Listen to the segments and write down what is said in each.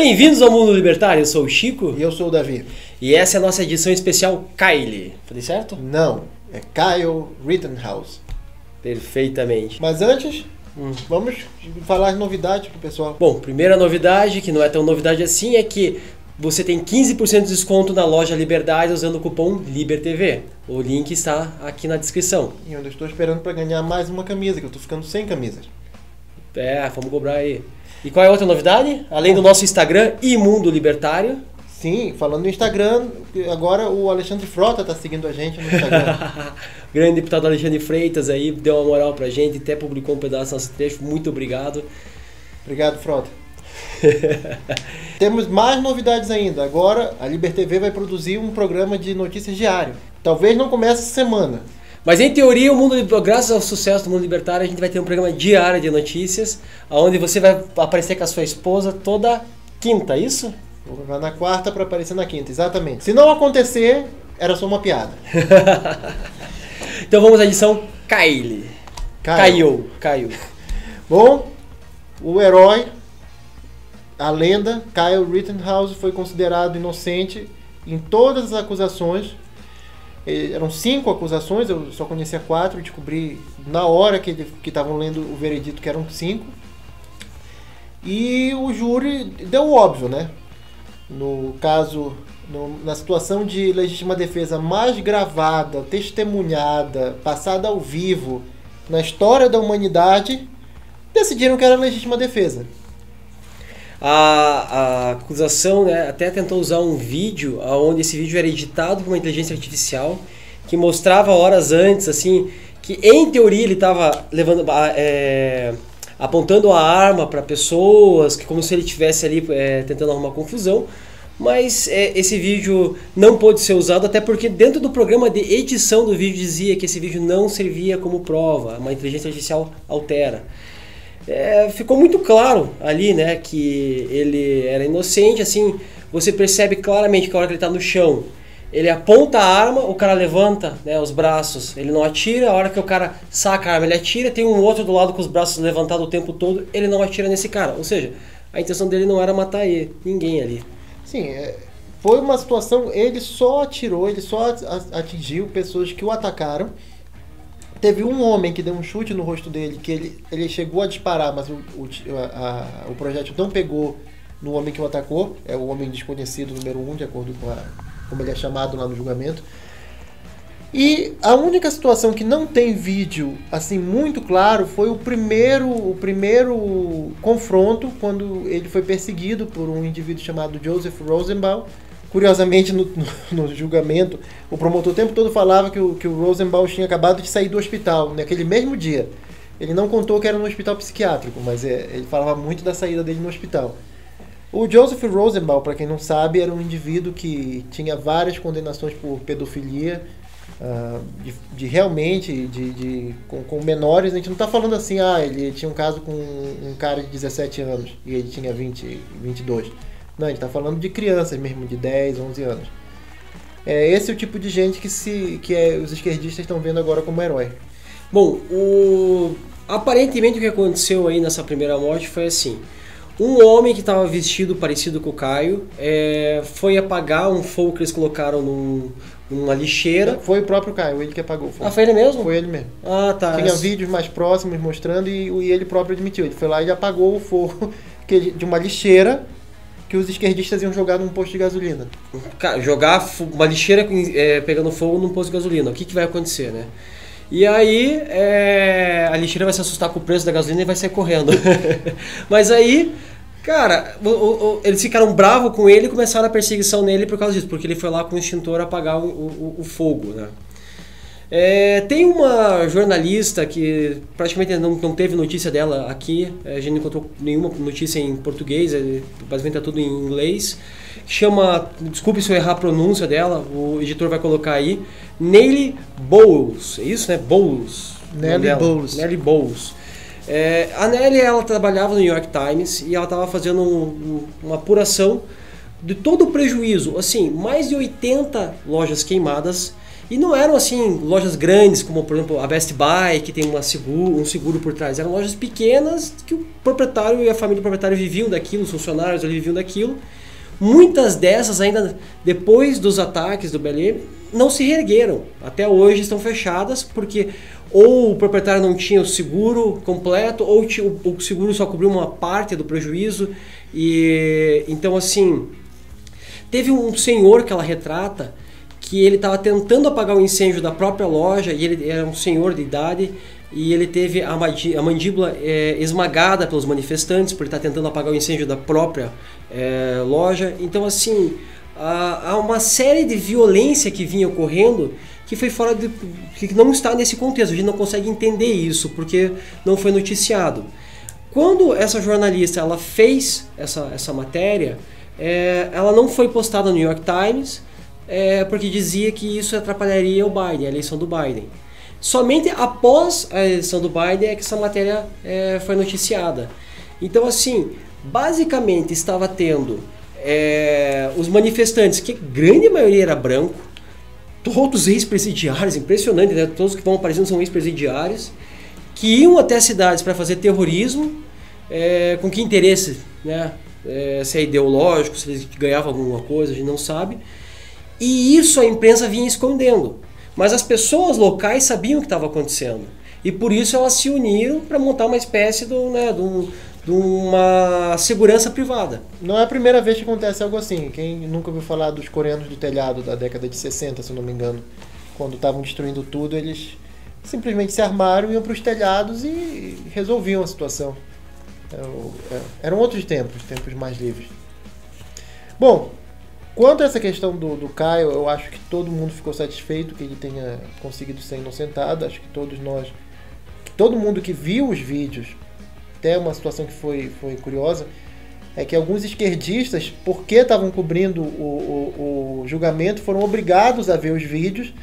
Bem-vindos ao Mundo Libertário, eu sou o Chico. E eu sou o Davi. E essa é a nossa edição especial Kyle. Falei certo? Não, é Kyle Rittenhouse. Perfeitamente. Mas antes, vamos falar as novidades pro pessoal. Bom, primeira novidade, que não é tão novidade assim, é que você tem 15% de desconto na loja Liberdade usando o cupom LIBERTV. O link está aqui na descrição. E eu estou esperando para ganhar mais uma camisa, que eu estou ficando sem camisas. Vamos cobrar aí. E qual é a outra novidade? Além do nosso Instagram e Mundo Libertário. Sim, falando no Instagram, agora o Alexandre Frota está seguindo a gente no Instagram. O grande deputado Alexandre Freitas aí deu uma moral pra gente, até publicou um pedaço do nosso trecho. Muito obrigado. Obrigado, Frota. Temos mais novidades ainda. Agora a LiberTV vai produzir um programa de notícias diário. Talvez não comece essa semana. Mas em teoria, graças ao sucesso do Mundo Libertário, a gente vai ter um programa diário de notícias, onde você vai aparecer com a sua esposa toda quinta, isso? Vai na quarta para aparecer na quinta, exatamente. Se não acontecer, era só uma piada. Então vamos à edição Kyle. Caiu. Bom, o herói, a lenda, Kyle Rittenhouse, foi considerado inocente em todas as acusações. Eram 5 acusações, eu só conhecia 4, descobri na hora que estavam lendo o veredito que eram 5. E o júri deu o óbvio, né? No caso, na situação de legítima defesa mais gravada, testemunhada, passada ao vivo na história da humanidade, decidiram que era legítima defesa. A acusação, né, até tentou usar um vídeo, onde esse vídeo era editado por uma inteligência artificial, que mostrava horas antes, assim, que em teoria ele estava apontando a arma para pessoas, que como se ele estivesse ali tentando arrumar confusão, mas esse vídeo não pôde ser usado, até porque dentro do programa de edição do vídeo dizia que esse vídeo não servia como prova, uma inteligência artificial altera. Ficou muito claro ali, né, que ele era inocente. Assim, você percebe claramente que a hora que ele está no chão, ele aponta a arma, o cara levanta, né, os braços, ele não atira. A hora que o cara saca a arma, ele atira. Tem um outro do lado com os braços levantados o tempo todo, ele não atira nesse cara. Ou seja, a intenção dele não era matar ninguém ali. Sim, foi uma situação, ele só atirou, ele só atingiu pessoas que o atacaram. Teve um homem que deu um chute no rosto dele, que ele chegou a disparar, mas o projétil não pegou no homem que o atacou. É o homem desconhecido número 1, de acordo com como ele é chamado lá no julgamento. E a única situação que não tem vídeo assim muito claro foi o primeiro confronto, quando ele foi perseguido por um indivíduo chamado Joseph Rosenbaum. Curiosamente, no julgamento, o promotor o tempo todo falava que o Rosenbaum tinha acabado de sair do hospital naquele mesmo dia. Ele não contou que era no hospital psiquiátrico, mas ele falava muito da saída dele no hospital. O Joseph Rosenbaum, para quem não sabe, era um indivíduo que tinha várias condenações por pedofilia, com menores. A gente não está falando assim, ele tinha um caso com um cara de 17 anos e ele tinha 22. Não, a gente está falando de crianças mesmo, de 10, 11 anos. Esse é o tipo de gente que os esquerdistas estão vendo agora como herói. Bom, aparentemente o que aconteceu aí nessa primeira morte foi assim. Um homem que estava vestido parecido com o Caio foi apagar um fogo que eles colocaram numa lixeira. Foi o próprio Caio, ele que apagou o fogo. Foi ele mesmo? Foi ele mesmo. Tá. Tinha vídeos mais próximos mostrando e ele próprio admitiu. Ele foi lá e apagou o fogo de uma lixeira que os esquerdistas iam jogar num posto de gasolina. Cara, jogar uma lixeira pegando fogo num posto de gasolina, o que vai acontecer, né? E aí a lixeira vai se assustar com o preço da gasolina e vai sair correndo. Mas aí, cara, eles ficaram bravos com ele e começaram a perseguição nele por causa disso, porque ele foi lá com o extintor apagar o fogo, né? Tem uma jornalista que praticamente não teve notícia dela aqui, a gente não encontrou nenhuma notícia em português, basicamente é tudo em inglês, chama, desculpe se eu errar a pronúncia dela, o editor vai colocar aí, Nellie Bowles, é isso, né? Bowles. Nellie Bowles. A Nellie, ela trabalhava no New York Times e ela estava fazendo uma apuração de todo o prejuízo, assim, mais de 80 lojas queimadas, e não eram assim lojas grandes, como por exemplo a Best Buy, que tem um seguro por trás. Eram lojas pequenas que o proprietário e a família do proprietário viviam daquilo, os funcionários ali viviam daquilo. Muitas dessas ainda depois dos ataques do Belém não se reergueram. Até hoje estão fechadas porque ou o proprietário não tinha o seguro completo ou o seguro só cobriu uma parte do prejuízo. E então assim, teve um senhor que ela retrata que ele estava tentando apagar o incêndio da própria loja, e ele era um senhor de idade, e ele teve a mandíbula esmagada pelos manifestantes, por ele estar tentando apagar o incêndio da própria loja. Então assim, há uma série de violência que vinha ocorrendo que foi fora que não está nesse contexto, a gente não consegue entender isso, porque não foi noticiado. Quando essa jornalista ela fez essa matéria, ela não foi postada no New York Times, porque dizia que isso atrapalharia o Biden, a eleição do Biden. Somente após a eleição do Biden é que essa matéria foi noticiada. Então, assim, basicamente estava tendo os manifestantes, que a grande maioria era branco, todos ex-presidiários, impressionante, né? Todos que vão aparecendo são ex-presidiários, que iam até as cidades para fazer terrorismo, com que interesse, né? Se é ideológico, se eles ganhavam alguma coisa, a gente não sabe. E isso a imprensa vinha escondendo. Mas as pessoas locais sabiam o que estava acontecendo. E por isso elas se uniram para montar uma espécie de uma segurança privada. Não é a primeira vez que acontece algo assim. Quem nunca ouviu falar dos coreanos do telhado da década de 60, se não me engano, quando estavam destruindo tudo, eles simplesmente se armaram, iam para os telhados e resolviam a situação. Eram outros tempos mais livres. Bom, quanto a essa questão do Caio, eu acho que todo mundo ficou satisfeito que ele tenha conseguido ser inocentado. Acho que todo mundo que viu os vídeos, até uma situação que foi curiosa, é que alguns esquerdistas, porque estavam cobrindo o julgamento, foram obrigados a ver os vídeos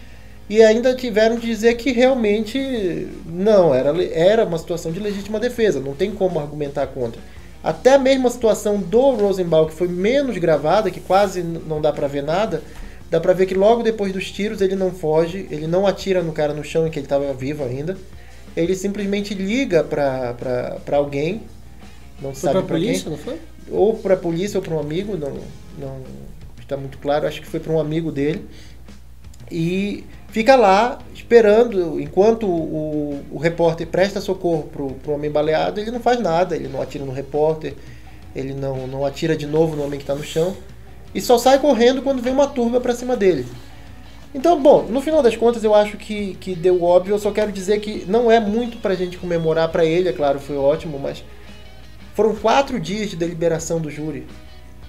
e ainda tiveram de dizer que realmente não, era uma situação de legítima defesa, não tem como argumentar contra. Até mesmo a situação do Rosenbaum, que foi menos gravada, que quase não dá pra ver nada, dá pra ver que logo depois dos tiros ele não foge, ele não atira no cara no chão em que ele estava vivo ainda, ele simplesmente liga pra alguém, não se sabe pra quem. Não foi? Ou pra polícia ou pra um amigo, não está muito claro, acho que foi pra um amigo dele, e fica lá esperando, enquanto o repórter presta socorro pro homem baleado, ele não faz nada, ele não atira no repórter, ele não atira de novo no homem que está no chão, e só sai correndo quando vem uma turba para cima dele. Então, bom, no final das contas eu acho que deu óbvio. Eu só quero dizer que não é muito pra gente comemorar para ele, é claro, foi ótimo, mas foram 4 dias de deliberação do júri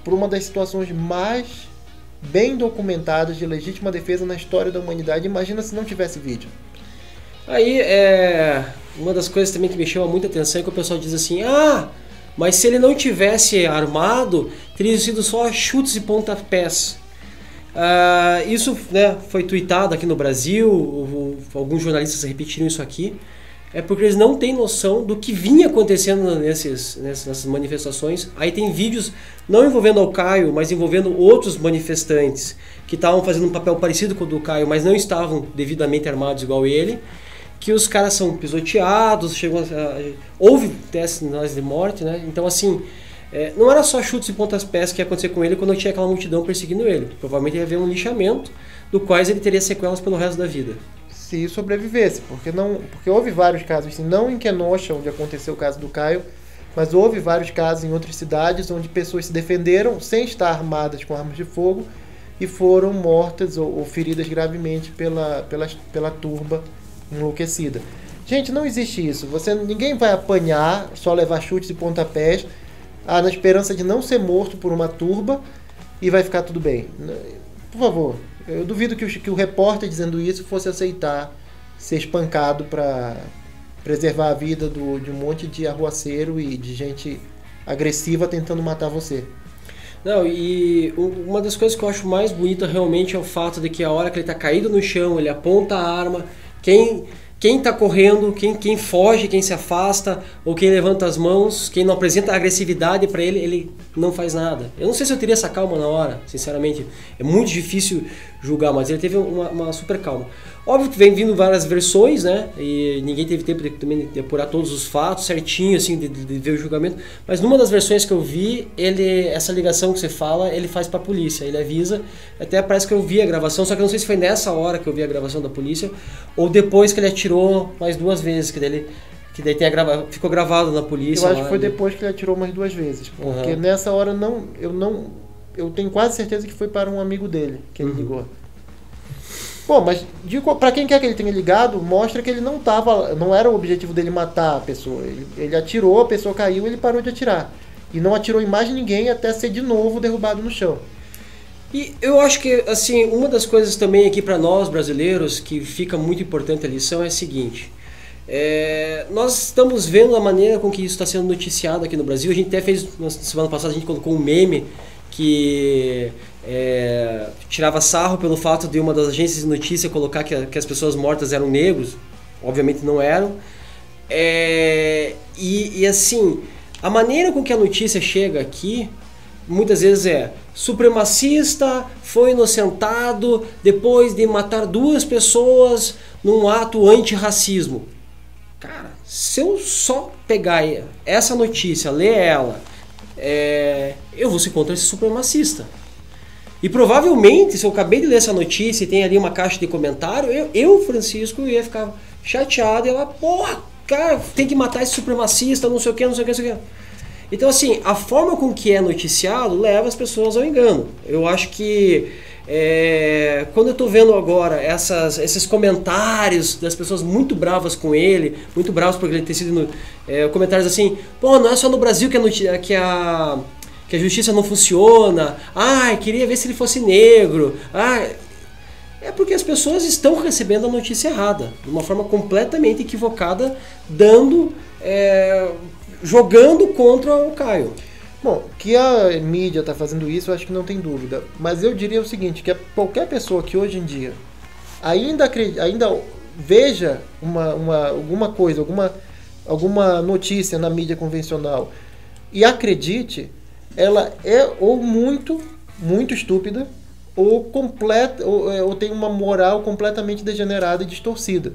por uma das situações mais bem documentadas de legítima defesa na história da humanidade. Imagina se não tivesse vídeo. Aí, uma das coisas também que me chama muita atenção é que o pessoal diz assim, mas se ele não tivesse armado, teria sido só chutes e pontapés. Isso, né, foi tweetado aqui no Brasil, alguns jornalistas repetiram isso aqui, porque eles não têm noção do que vinha acontecendo nessas manifestações. Aí tem vídeos não envolvendo o Caio, mas envolvendo outros manifestantes que estavam fazendo um papel parecido com o do Caio, mas não estavam devidamente armados igual ele, que os caras são pisoteados, houve testes de morte, né? Então assim, não era só chutes e pontapés que ia acontecer com ele quando tinha aquela multidão perseguindo ele. Provavelmente ia haver um lixamento, do quais ele teria sequelas pelo resto da vida. Se sobrevivesse, porque houve vários casos, assim, não em Kenosha, onde aconteceu o caso do Caio, mas houve vários casos em outras cidades onde pessoas se defenderam sem estar armadas com armas de fogo e foram mortas ou feridas gravemente pela turba enlouquecida. Gente, não existe isso. Ninguém vai apanhar, só levar chutes e pontapés, na esperança de não ser morto por uma turba e vai ficar tudo bem. Por favor, eu duvido que o repórter dizendo isso fosse aceitar ser espancado para preservar a vida de um monte de arruaceiro e de gente agressiva tentando matar você. Não, e uma das coisas que eu acho mais bonita realmente é o fato de que a hora que ele está caído no chão, ele aponta a arma, quem quem está correndo, quem foge, quem se afasta, ou quem levanta as mãos, quem não apresenta agressividade para ele, ele não faz nada. Eu não sei se eu teria essa calma na hora, sinceramente. É muito difícil julgar, mas ele teve uma super calma. Óbvio que vem vindo várias versões, né? E ninguém teve tempo de apurar todos os fatos certinho, assim, de ver o julgamento. Mas numa das versões que eu vi, essa ligação que você fala, ele faz para a polícia. Ele avisa, até parece que eu vi a gravação, só que eu não sei se foi nessa hora que eu vi a gravação da polícia, ou depois que ele atirou mais 2 vezes, que daí ficou gravado na polícia. Eu acho que foi depois que ele atirou mais 2 vezes, porque nessa hora eu tenho quase certeza que foi para um amigo dele que ele ligou. Bom, mas para quem quer que ele tenha ligado, mostra que ele não era o objetivo dele matar a pessoa. Ele atirou, a pessoa caiu, ele parou de atirar. E não atirou em mais ninguém até ser de novo derrubado no chão. E eu acho que, assim, uma das coisas também aqui para nós brasileiros que fica muito importante a lição é a seguinte. Nós estamos vendo a maneira com que isso está sendo noticiado aqui no Brasil. A gente até fez, na semana passada, a gente colocou um meme que tirava sarro pelo fato de uma das agências de notícia colocar que as pessoas mortas eram negros. Obviamente não eram. E assim, a maneira com que a notícia chega aqui, muitas vezes supremacista foi inocentado depois de matar 2 pessoas num ato antirracismo. Cara, se eu só pegar essa notícia, ler ela, eu vou ser contra esse supremacista. E provavelmente, se eu acabei de ler essa notícia e tem ali uma caixa de comentário, eu Francisco, ia ficar chateado e ia lá, porra, cara, tem que matar esse supremacista, não sei o que, não sei o que, não sei o que. Então, assim, a forma com que é noticiado leva as pessoas ao engano. Eu acho que quando eu estou vendo agora esses comentários das pessoas muito bravas com ele, muito bravas por ele ter sido comentários assim, pô, não é só no Brasil que a justiça não funciona, queria ver se ele fosse negro, é porque as pessoas estão recebendo a notícia errada, de uma forma completamente equivocada, jogando contra o Caio. Bom, que a mídia está fazendo isso, eu acho que não tem dúvida. Mas eu diria o seguinte, que qualquer pessoa que hoje em dia ainda veja alguma coisa, alguma notícia na mídia convencional e acredite, ela é ou muito, muito estúpida ou tem uma moral completamente degenerada e distorcida.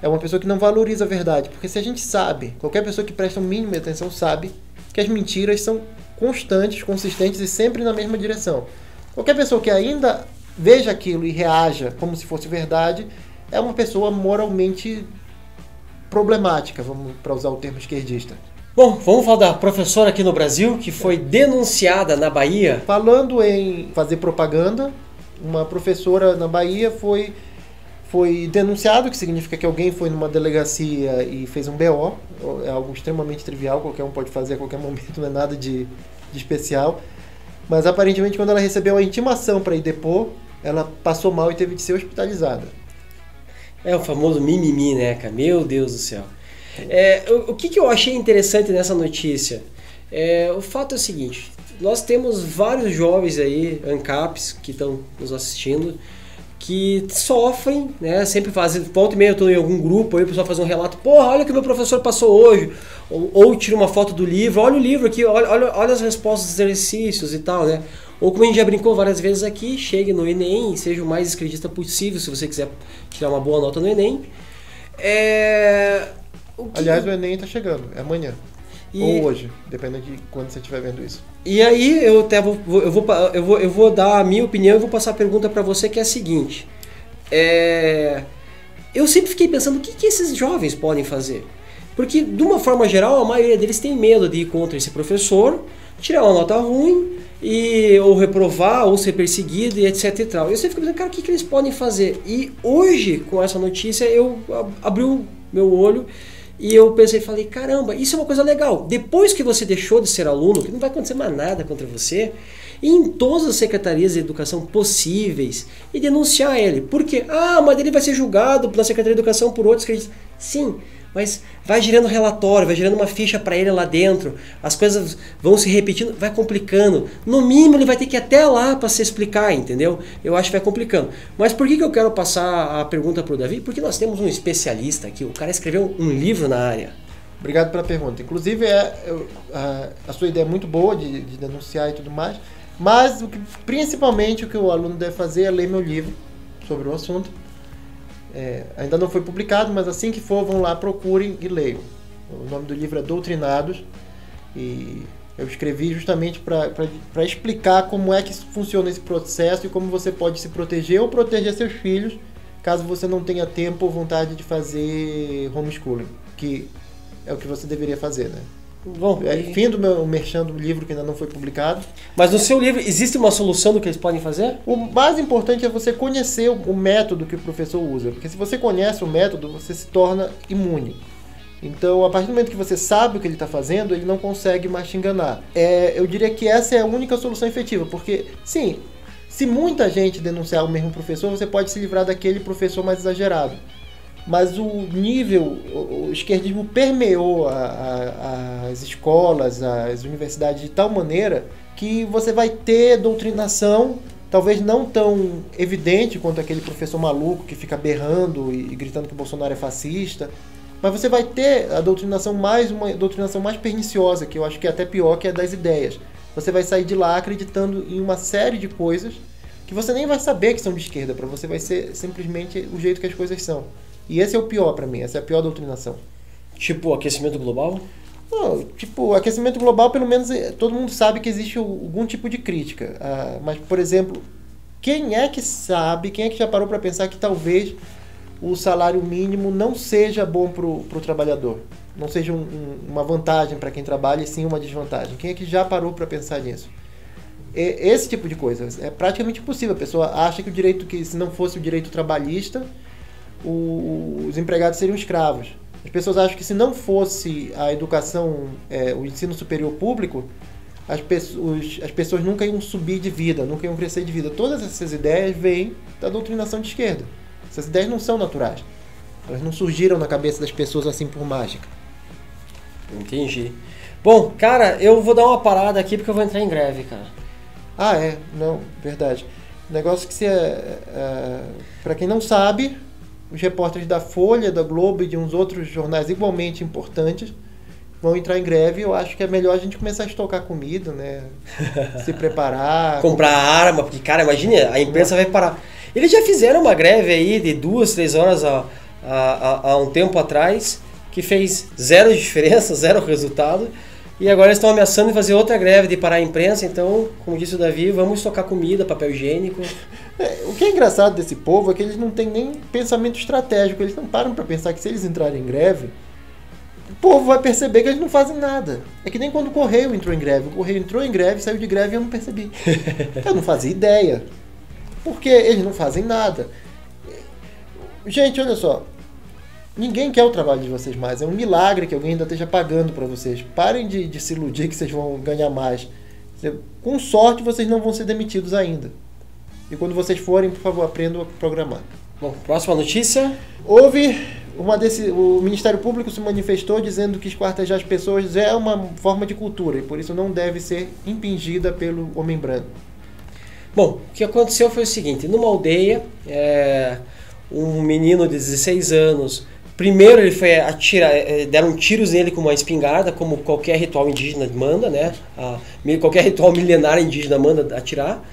É uma pessoa que não valoriza a verdade. Porque se a gente sabe, qualquer pessoa que presta o mínimo de atenção sabe que as mentiras são constantes, consistentes e sempre na mesma direção. Qualquer pessoa que ainda veja aquilo e reaja como se fosse verdade é uma pessoa moralmente problemática, para usar o termo esquerdista. Bom, vamos falar da professora aqui no Brasil que foi denunciada na Bahia. Falando em fazer propaganda, uma professora na Bahia foi denunciado, que significa que alguém foi numa delegacia e fez um BO. É algo extremamente trivial, qualquer um pode fazer a qualquer momento, não é nada de especial. Mas aparentemente quando ela recebeu a intimação para ir depor, ela passou mal e teve de ser hospitalizada. É o famoso mimimi, né, cara? Meu Deus do céu. O que eu achei interessante nessa notícia? O fato é o seguinte, nós temos vários jovens aí, ANCAPs, que estão nos assistindo, que sofrem, né? Sempre fazem, volta e meia eu estou em algum grupo, aí o pessoal faz um relato, porra, olha o que meu professor passou hoje, ou tira uma foto do livro, olha o livro aqui, olha as respostas dos exercícios e tal, né? Ou como a gente já brincou várias vezes aqui, chegue no Enem e seja o mais esquerdista possível, se você quiser tirar uma boa nota no Enem. Aliás, o Enem está chegando, é amanhã. Ou hoje, dependendo de quando você estiver vendo isso. E aí eu vou dar a minha opinião e vou passar a pergunta para você, que é a seguinte. Eu sempre fiquei pensando o que esses jovens podem fazer. Porque, de uma forma geral, a maioria deles tem medo de ir contra esse professor, tirar uma nota ruim, ou reprovar, ou ser perseguido, e etc e tal. Eu sempre fico pensando, cara, o que eles podem fazer? E hoje, com essa notícia, eu abri o meu olho e eu pensei, falei, caramba, isso é uma coisa legal. Depois que você deixou de ser aluno, que não vai acontecer mais nada contra você, ir em todas as secretarias de educação possíveis e denunciar ele. Por quê? Ah, mas ele vai ser julgado na Secretaria de Educação por outros que... Sim, mas vai gerando relatório, vai gerando uma ficha para ele lá dentro, as coisas vão se repetindo, vai complicando. No mínimo ele vai ter que ir até lá para se explicar, entendeu? Eu acho que vai complicando. Mas por que eu quero passar a pergunta para o Davi? Porque nós temos um especialista aqui, o cara escreveu um livro na área. Obrigado pela pergunta. Inclusive, a sua ideia é muito boa de denunciar e tudo mais, mas principalmente o que o aluno deve fazer é ler meu livro sobre o assunto. Ainda não foi publicado, mas assim que for, vão lá, procurem e leiam. O nome do livro é Doutrinados e eu escrevi justamente para explicar como é que funciona esse processo e como você pode se proteger ou proteger seus filhos caso você não tenha tempo ou vontade de fazer homeschooling, que é o que você deveria fazer, né? Bom, fim do meu merchan do livro que ainda não foi publicado. Mas no seu livro existe uma solução do que eles podem fazer? O mais importante é você conhecer o método que o professor usa, porque se você conhece o método, você se torna imune. Então, a partir do momento que você sabe o que ele está fazendo, ele não consegue mais te enganar. Eu diria que essa é a única solução efetiva, porque, sim, se muita gente denunciar o mesmo professor, você pode se livrar daquele professor mais exagerado. Mas o esquerdismo permeou as escolas, as universidades de tal maneira que você vai ter doutrinação, talvez não tão evidente quanto aquele professor maluco que fica berrando e gritando que o Bolsonaro é fascista, mas você vai ter uma doutrinação mais perniciosa, que eu acho que é até pior, que é das ideias. Você vai sair de lá acreditando em uma série de coisas que você nem vai saber que são de esquerda, para você vai ser simplesmente o jeito que as coisas são. E esse é o pior para mim, essa é a pior doutrinação. Tipo aquecimento global? Não, tipo, aquecimento global, pelo menos todo mundo sabe que existe algum tipo de crítica. Mas, por exemplo, quem é que já parou para pensar que talvez o salário mínimo não seja bom para o trabalhador? Não seja uma vantagem para quem trabalha e sim uma desvantagem? Quem é que já parou para pensar nisso? Esse tipo de coisa é praticamente impossível. A pessoa acha que se não fosse o direito trabalhista, os empregados seriam escravos. As pessoas acham que se não fosse a educação, o ensino superior público, as pessoas nunca iam subir de vida, nunca iam crescer de vida. Todas essas ideias vêm da doutrinação de esquerda. Essas ideias não são naturais. Elas não surgiram na cabeça das pessoas assim por mágica. Entendi. Bom, cara, eu vou dar uma parada aqui porque eu vou entrar em greve, cara. Não, verdade. Negócio que para quem não sabe, os repórteres da Folha, da Globo e de uns outros jornais igualmente importantes vão entrar em greve. Eu acho que é melhor a gente começar a estocar comida, né? Se preparar. Comprar arma, porque, cara, imagina, a imprensa vai parar. Eles já fizeram uma greve aí de 2-3 horas há um tempo atrás, que fez zero diferença, zero resultado. E agora eles estão ameaçando de fazer outra greve, de parar a imprensa. Então, como disse o Davi, vamos estocar comida, papel higiênico. O que é engraçado desse povo é que eles não têm nem pensamento estratégico. Eles não param para pensar que se eles entrarem em greve, o povo vai perceber que eles não fazem nada. É que nem quando o Correio entrou em greve. O Correio entrou em greve, saiu de greve e eu não percebi. Eu não fazia ideia. Porque eles não fazem nada. Gente, olha só. Ninguém quer o trabalho de vocês mais. É um milagre que alguém ainda esteja pagando para vocês. Parem de se iludir que vocês vão ganhar mais. Com sorte, vocês não vão ser demitidos ainda. E quando vocês forem, por favor, aprendam a programar. Bom, próxima notícia. O Ministério Público se manifestou dizendo que esquartejar as pessoas é uma forma de cultura e por isso não deve ser impingida pelo homem branco. Bom, o que aconteceu foi o seguinte. Numa aldeia, um menino de 16 anos... Primeiro ele foi deram tiros nele com uma espingarda, como qualquer ritual indígena manda, né? Qualquer ritual milenar indígena manda atirar.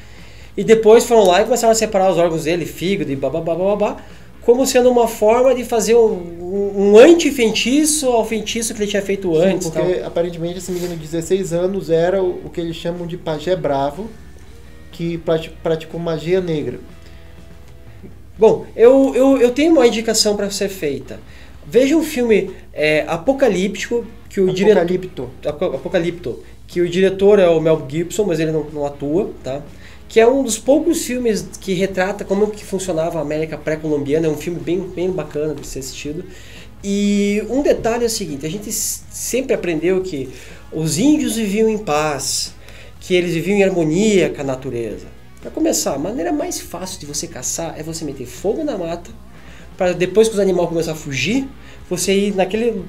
E depois foram lá e começaram a separar os órgãos dele, fígado e babá, como sendo uma forma de fazer um anti-feitiço ao feitiço que ele tinha feito antes. Sim, porque aparentemente esse menino de 16 anos era o que eles chamam de pajé bravo, que praticou magia negra. Bom, eu tenho uma indicação para ser feita. Veja um filme apocalíptico que o Apocalipto, que o diretor é o Mel Gibson, mas ele não atua, tá? Que é um dos poucos filmes que retrata como que funcionava a América pré-colombiana. É um filme bem bacana de ser assistido. E um detalhe é o seguinte: a gente sempre aprendeu que os índios viviam em paz, que eles viviam em harmonia com a natureza. Para começar, a maneira mais fácil de você caçar é você meter fogo na mata, para depois que os animais começarem a fugir, você ir naquele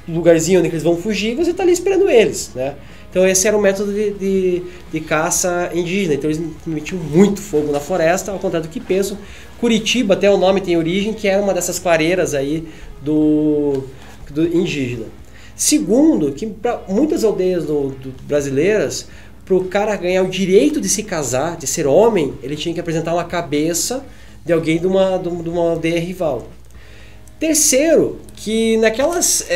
lugarzinho onde eles vão fugir, você está ali esperando eles, né? Então esse era o método de caça indígena. Então eles metiam muito fogo na floresta, ao contrário do que pensam. Curitiba, até o nome tem origem, que era uma dessas clareiras aí do indígena. Segundo, que para muitas aldeias brasileiras, para o cara ganhar o direito de se casar, de ser homem, ele tinha que apresentar uma cabeça de alguém de uma aldeia rival. Terceiro, que naquelas,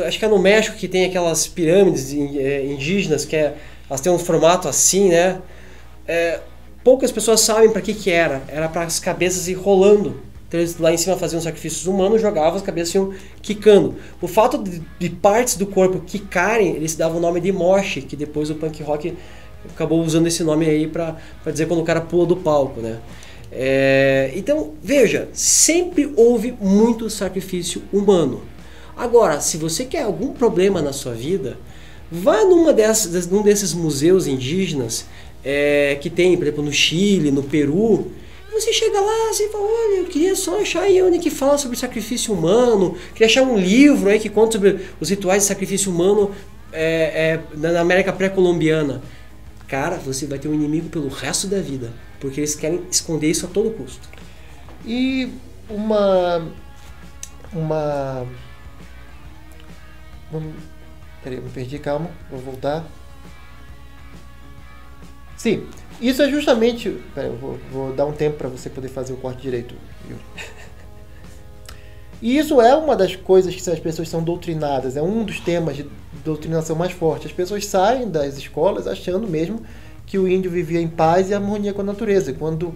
acho que é no México que tem aquelas pirâmides indígenas, que elas têm um formato assim, né? Poucas pessoas sabem para que era. Era para as cabeças ir rolando. Então eles lá em cima faziam sacrifícios humanos, jogavam, as cabeças iam quicando. O fato de partes do corpo quicarem, eles davam o nome de moche, que depois o punk rock acabou usando esse nome aí para dizer quando o cara pula do palco, né? Então, veja, sempre houve muito sacrifício humano. Agora, se você quer algum problema na sua vida, vá num desses museus indígenas que tem, por exemplo, no Chile, no Peru. Você chega lá e fala, olha, eu queria só achar aí onde que fala sobre sacrifício humano, queria achar um livro aí que conta sobre os rituais de sacrifício humano na América pré-colombiana. Cara, você vai ter um inimigo pelo resto da vida, porque eles querem esconder isso a todo custo. E peraí, eu me perdi, calma, vou voltar. Sim, isso é justamente... Peraí, eu vou dar um tempo para você poder fazer o corte direito. E isso é uma das coisas que as pessoas são doutrinadas, é um dos temas de doutrinação mais forte. As pessoas saem das escolas achando mesmo que o índio vivia em paz e harmonia com a natureza, quando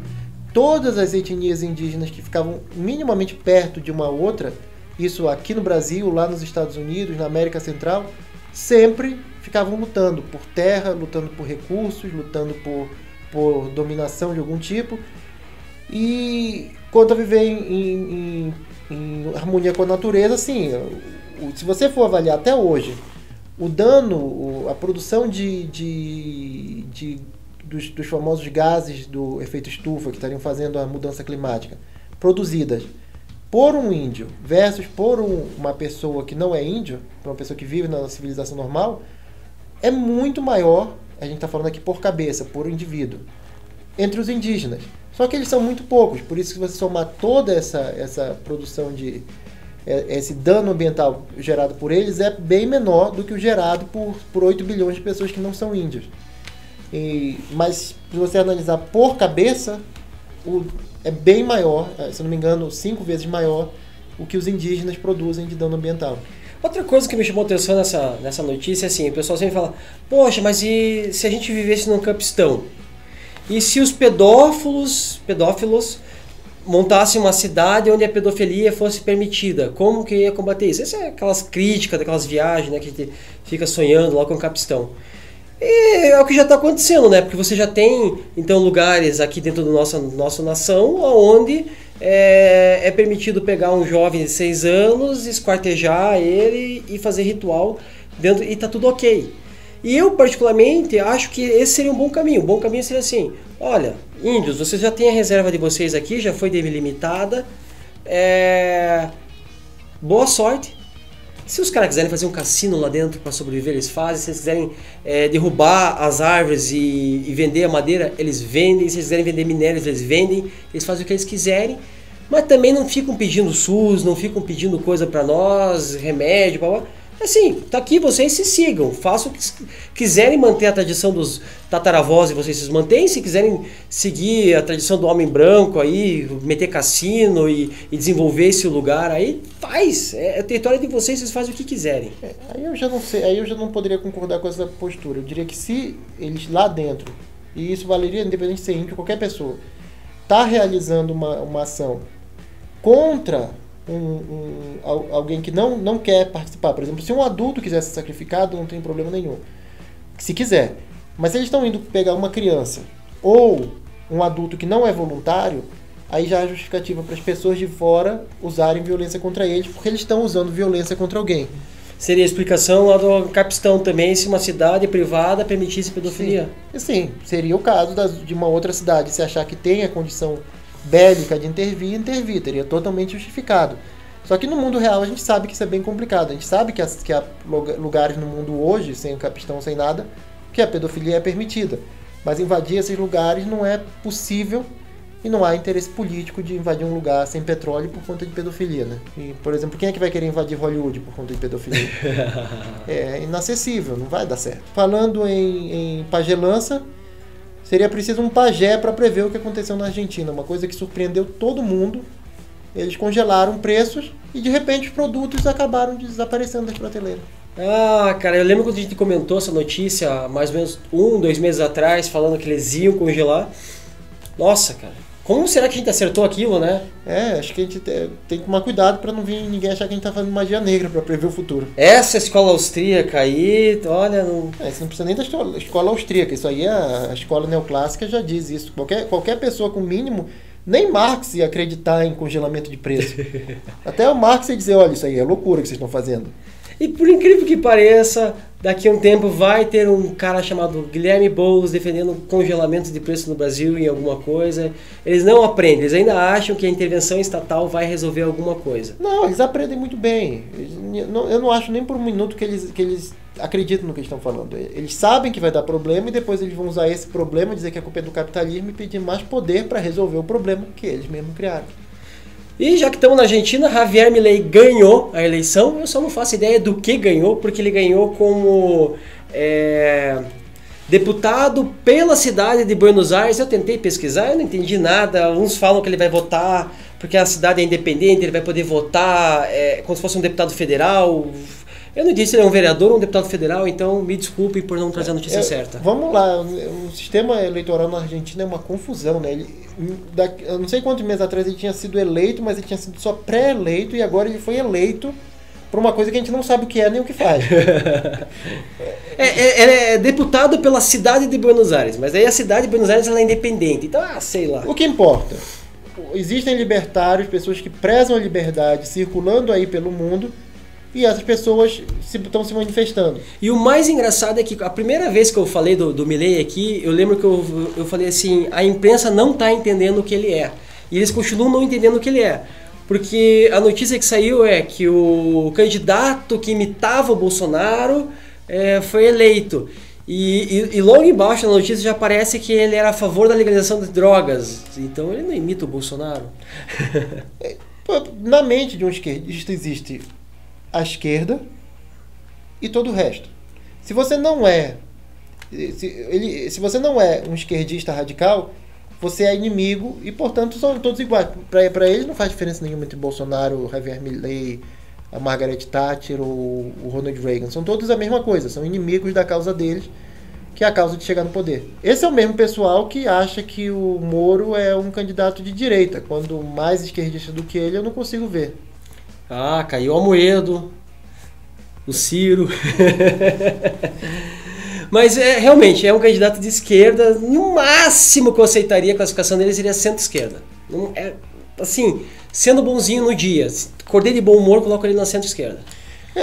todas as etnias indígenas que ficavam minimamente perto de uma outra, isso aqui no Brasil, lá nos Estados Unidos, na América Central, sempre ficavam lutando por terra, lutando por recursos, lutando por dominação de algum tipo. E quanto a viver em harmonia com a natureza, sim, se você for avaliar até hoje, o dano, a produção dos famosos gases do efeito estufa que estariam fazendo a mudança climática, produzidas por um índio versus por uma pessoa que não é índio, uma pessoa que vive na civilização normal, é muito maior, a gente está falando aqui por cabeça, por indivíduo, entre os indígenas. Só que eles são muito poucos, por isso que você somar toda essa produção esse dano ambiental gerado por eles é bem menor do que o gerado por 8 bilhões de pessoas que não são índios. Mas se você analisar por cabeça, é bem maior, se não me engano, 5 vezes maior o que os indígenas produzem de dano ambiental. Outra coisa que me chamou a atenção nessa notícia é assim, o pessoal sempre fala, poxa, mas e se a gente vivesse num campistão? E se os pedófilos montassem uma cidade onde a pedofilia fosse permitida? Como que ia combater isso? Essas é aquelas críticas daquelas viagens, né, que a gente fica sonhando lá com o capistão. E é o que já está acontecendo, né? Porque você já tem, então, lugares aqui dentro da nossa nação onde é permitido pegar um jovem de 6 anos, esquartejar ele e fazer ritual dentro, e tá tudo ok. E eu, particularmente, acho que esse seria um bom caminho. O bom caminho seria assim, olha, índios, vocês já têm a reserva de vocês aqui, já foi delimitada, boa sorte. Se os caras quiserem fazer um cassino lá dentro para sobreviver, eles fazem. Se eles quiserem derrubar as árvores e vender a madeira, eles vendem. Se eles quiserem vender minérios, eles vendem. Eles fazem o que eles quiserem. Mas também não ficam pedindo SUS, não ficam pedindo coisa para nós, remédio, blá, blá. Assim, tá aqui, vocês se sigam, façam o que quiserem, manter a tradição dos tataravós e vocês se mantêm. Se quiserem seguir a tradição do homem branco aí, meter cassino e desenvolver esse lugar aí, faz, é território de vocês fazem o que quiserem. Aí eu já não sei, aí eu já não poderia concordar com essa postura. Eu diria que se eles lá dentro, e isso valeria independente de ser índio, qualquer pessoa, tá realizando uma ação contra alguém que não quer participar. Por exemplo, se um adulto quiser ser sacrificado, não tem problema nenhum. Se quiser. Mas se eles estão indo pegar uma criança ou um adulto que não é voluntário, aí já é justificativa para as pessoas de fora usarem violência contra eles, porque eles estão usando violência contra alguém. Seria a explicação lá do Capistão também, se uma cidade privada permitisse pedofilia. Sim, seria o caso de uma outra cidade se achar que tem a condição bélica de intervir, teria totalmente justificado. Só que no mundo real a gente sabe que isso é bem complicado. A gente sabe que há lugares no mundo hoje, sem o Capistão, sem nada, que a pedofilia é permitida. Mas invadir esses lugares não é possível e não há interesse político de invadir um lugar sem petróleo por conta de pedofilia, né? E, por exemplo, quem é que vai querer invadir Hollywood por conta de pedofilia? É inacessível, não vai dar certo. Falando em pagelança, seria preciso um pajé para prever o que aconteceu na Argentina. Uma coisa que surpreendeu todo mundo. Eles congelaram preços e, de repente, os produtos acabaram desaparecendo das prateleiras. Ah, cara, eu lembro quando a gente comentou essa notícia, mais ou menos 2 meses atrás, falando que eles iam congelar. Nossa, cara, como será que a gente acertou aquilo, né? Acho que a gente tem que tomar cuidado para não vir ninguém achar que a gente tá fazendo magia negra para prever o futuro. Essa escola austríaca aí, olha... Não... Isso não precisa nem da escola austríaca, isso aí a escola neoclássica já diz isso. Qualquer pessoa com mínimo... Nem Marx ia acreditar em congelamento de preço. Até o Marx ia dizer, olha, isso aí é loucura que vocês estão fazendo. E por incrível que pareça, daqui a um tempo vai ter um cara chamado Guilherme Boulos defendendo congelamento de preço no Brasil em alguma coisa. Eles não aprendem, eles ainda acham que a intervenção estatal vai resolver alguma coisa. Não, eles aprendem muito bem. Eu não acho nem por um minuto que eles acreditam no que eles estão falando. Eles sabem que vai dar problema e depois eles vão usar esse problema, dizer que a culpa é do capitalismo e pedir mais poder para resolver o problema que eles mesmos criaram. E já que estamos na Argentina, Javier Milei ganhou a eleição. Eu só não faço ideia do que ganhou, porque ele ganhou como deputado pela cidade de Buenos Aires. Eu tentei pesquisar, eu não entendi nada. Uns falam que ele vai votar porque a cidade é independente, ele vai poder votar como se fosse um deputado federal. Eu não disse se ele é um vereador ou um deputado federal, então me desculpem por não trazer a notícia certa. Vamos lá, o sistema eleitoral na Argentina é uma confusão, né? Eu não sei quantos meses atrás ele tinha sido eleito, mas ele tinha sido só pré-eleito e agora ele foi eleito por uma coisa que a gente não sabe o que é nem o que faz. Ele é deputado pela cidade de Buenos Aires, mas aí a cidade de Buenos Aires ela é independente, então sei lá. O que importa? Existem libertários, pessoas que prezam a liberdade circulando aí pelo mundo, e essas pessoas estão se manifestando. E o mais engraçado é que a primeira vez que eu falei do Milei aqui, eu lembro que eu falei assim, a imprensa não está entendendo o que ele é. E eles continuam não entendendo o que ele é. Porque a notícia que saiu é que o candidato que imitava o Bolsonaro foi eleito. E logo embaixo na notícia já aparece que ele era a favor da legalização de drogas. Então ele não imita o Bolsonaro. Na mente de um esquerdista existe a esquerda e todo o resto. Se você não é um esquerdista radical, você é inimigo e, portanto, são todos iguais. Para eles não faz diferença nenhuma entre Bolsonaro, Javier Milei, a Margaret Thatcher ou o Ronald Reagan. São todos a mesma coisa, são inimigos da causa deles, que é a causa de chegar no poder. Esse é o mesmo pessoal que acha que o Moro é um candidato de direita. Quando mais esquerdista do que ele, eu não consigo ver. Ah, caiu o Amoedo, o Ciro. Mas realmente é um candidato de esquerda. No máximo que eu aceitaria a classificação dele seria centro-esquerda. Assim, sendo bonzinho no dia. Acordei de bom humor, coloco ele na centro-esquerda.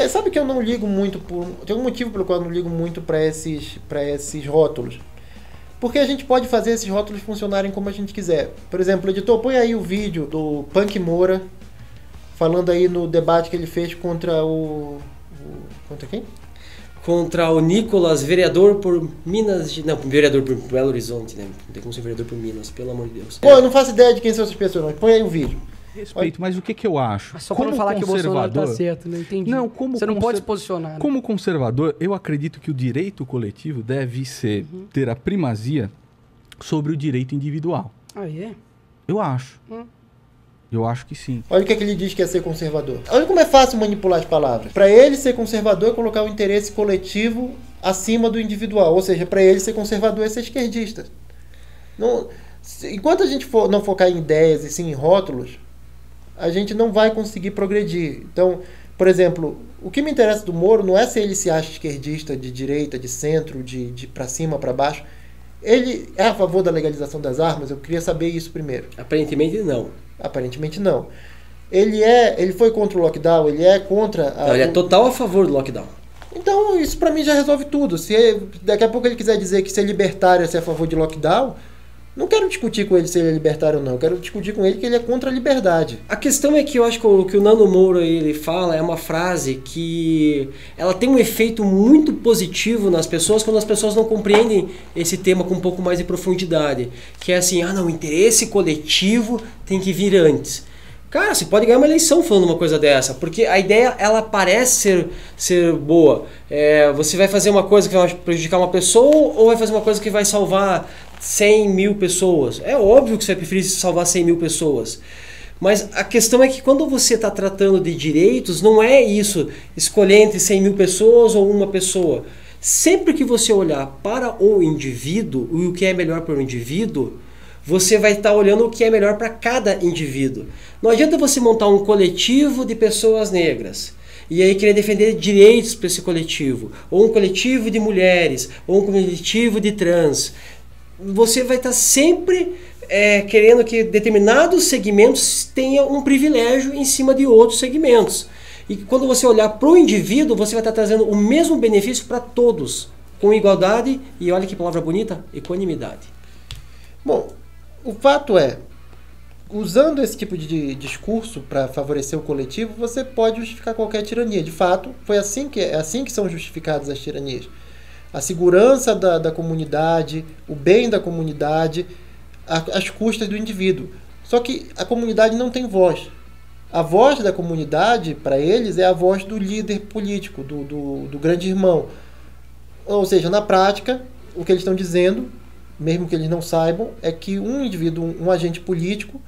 Sabe que eu não ligo muito tem um motivo pelo qual eu não ligo muito para esses rótulos. Porque a gente pode fazer esses rótulos funcionarem como a gente quiser. Por exemplo, editor, põe aí o vídeo do Punk Moura falando aí no debate que ele fez contra contra quem? Contra o Nicolas, vereador por Minas... Não, vereador por Belo Horizonte, né? Não tem como ser vereador por Minas, pelo amor de Deus. Pô, eu não faço ideia de quem são essas pessoas, não. Põe aí o vídeo. Respeito, mas o que eu acho? Só para não falar que o Bolsonaro tá certo, não entendi. Não, você não pode se posicionar. Como conservador, eu acredito que o direito coletivo deve ter a primazia sobre o direito individual. Ah, é? Eu acho. Eu acho que sim. Olha o que ele diz que é ser conservador. Olha como é fácil manipular as palavras. Para ele, ser conservador é colocar o interesse coletivo acima do individual. Ou seja, para ele, ser conservador é ser esquerdista. Enquanto a gente não focar em ideias e sim em rótulos, a gente não vai conseguir progredir. Então, por exemplo, o que me interessa do Moro não é se ele se acha esquerdista, de direita, de centro, de para cima, para baixo. Ele é a favor da legalização das armas? Eu queria saber isso primeiro. Aparentemente não. Aparentemente não. ele foi contra o lockdown, ele é contra... Não, ele é total a favor do lockdown. Então, isso pra mim já resolve tudo. Se daqui a pouco ele quiser dizer que ser libertário é ser a favor de lockdown, não quero discutir com ele se ele é libertário ou não. Eu quero discutir com ele que ele é contra a liberdade. A questão é que eu acho que o que o Nando Moura ele fala é uma frase que ela tem um efeito muito positivo nas pessoas quando as pessoas não compreendem esse tema com um pouco mais de profundidade. Que é assim, não, o interesse coletivo tem que vir antes. Cara, você pode ganhar uma eleição falando uma coisa dessa, porque a ideia, ela parece ser boa. Você vai fazer uma coisa que vai prejudicar uma pessoa ou vai fazer uma coisa que vai salvar 100 mil pessoas? É óbvio que você vai preferir salvar 100 mil pessoas. Mas a questão é que quando você está tratando de direitos, não é isso, escolher entre 100 mil pessoas ou uma pessoa. Sempre que você olhar para o indivíduo, e o que é melhor para o indivíduo, você vai estar olhando o que é melhor para cada indivíduo. Não adianta você montar um coletivo de pessoas negras e aí querer defender direitos para esse coletivo, ou um coletivo de mulheres, ou um coletivo de trans. Você vai estar sempre querendo que determinados segmentos tenham um privilégio em cima de outros segmentos. E quando você olhar para o indivíduo, você vai estar trazendo o mesmo benefício para todos, com igualdade e, olha que palavra bonita, equanimidade. Bom, o fato é, usando esse tipo de discurso para favorecer o coletivo, você pode justificar qualquer tirania. De fato, é assim que são justificadas as tiranias. A segurança da comunidade, o bem da comunidade, às custas do indivíduo. Só que a comunidade não tem voz. A voz da comunidade, para eles, é a voz do líder político, do grande irmão. Ou seja, na prática, o que eles estão dizendo, mesmo que eles não saibam, é que um indivíduo, um agente político,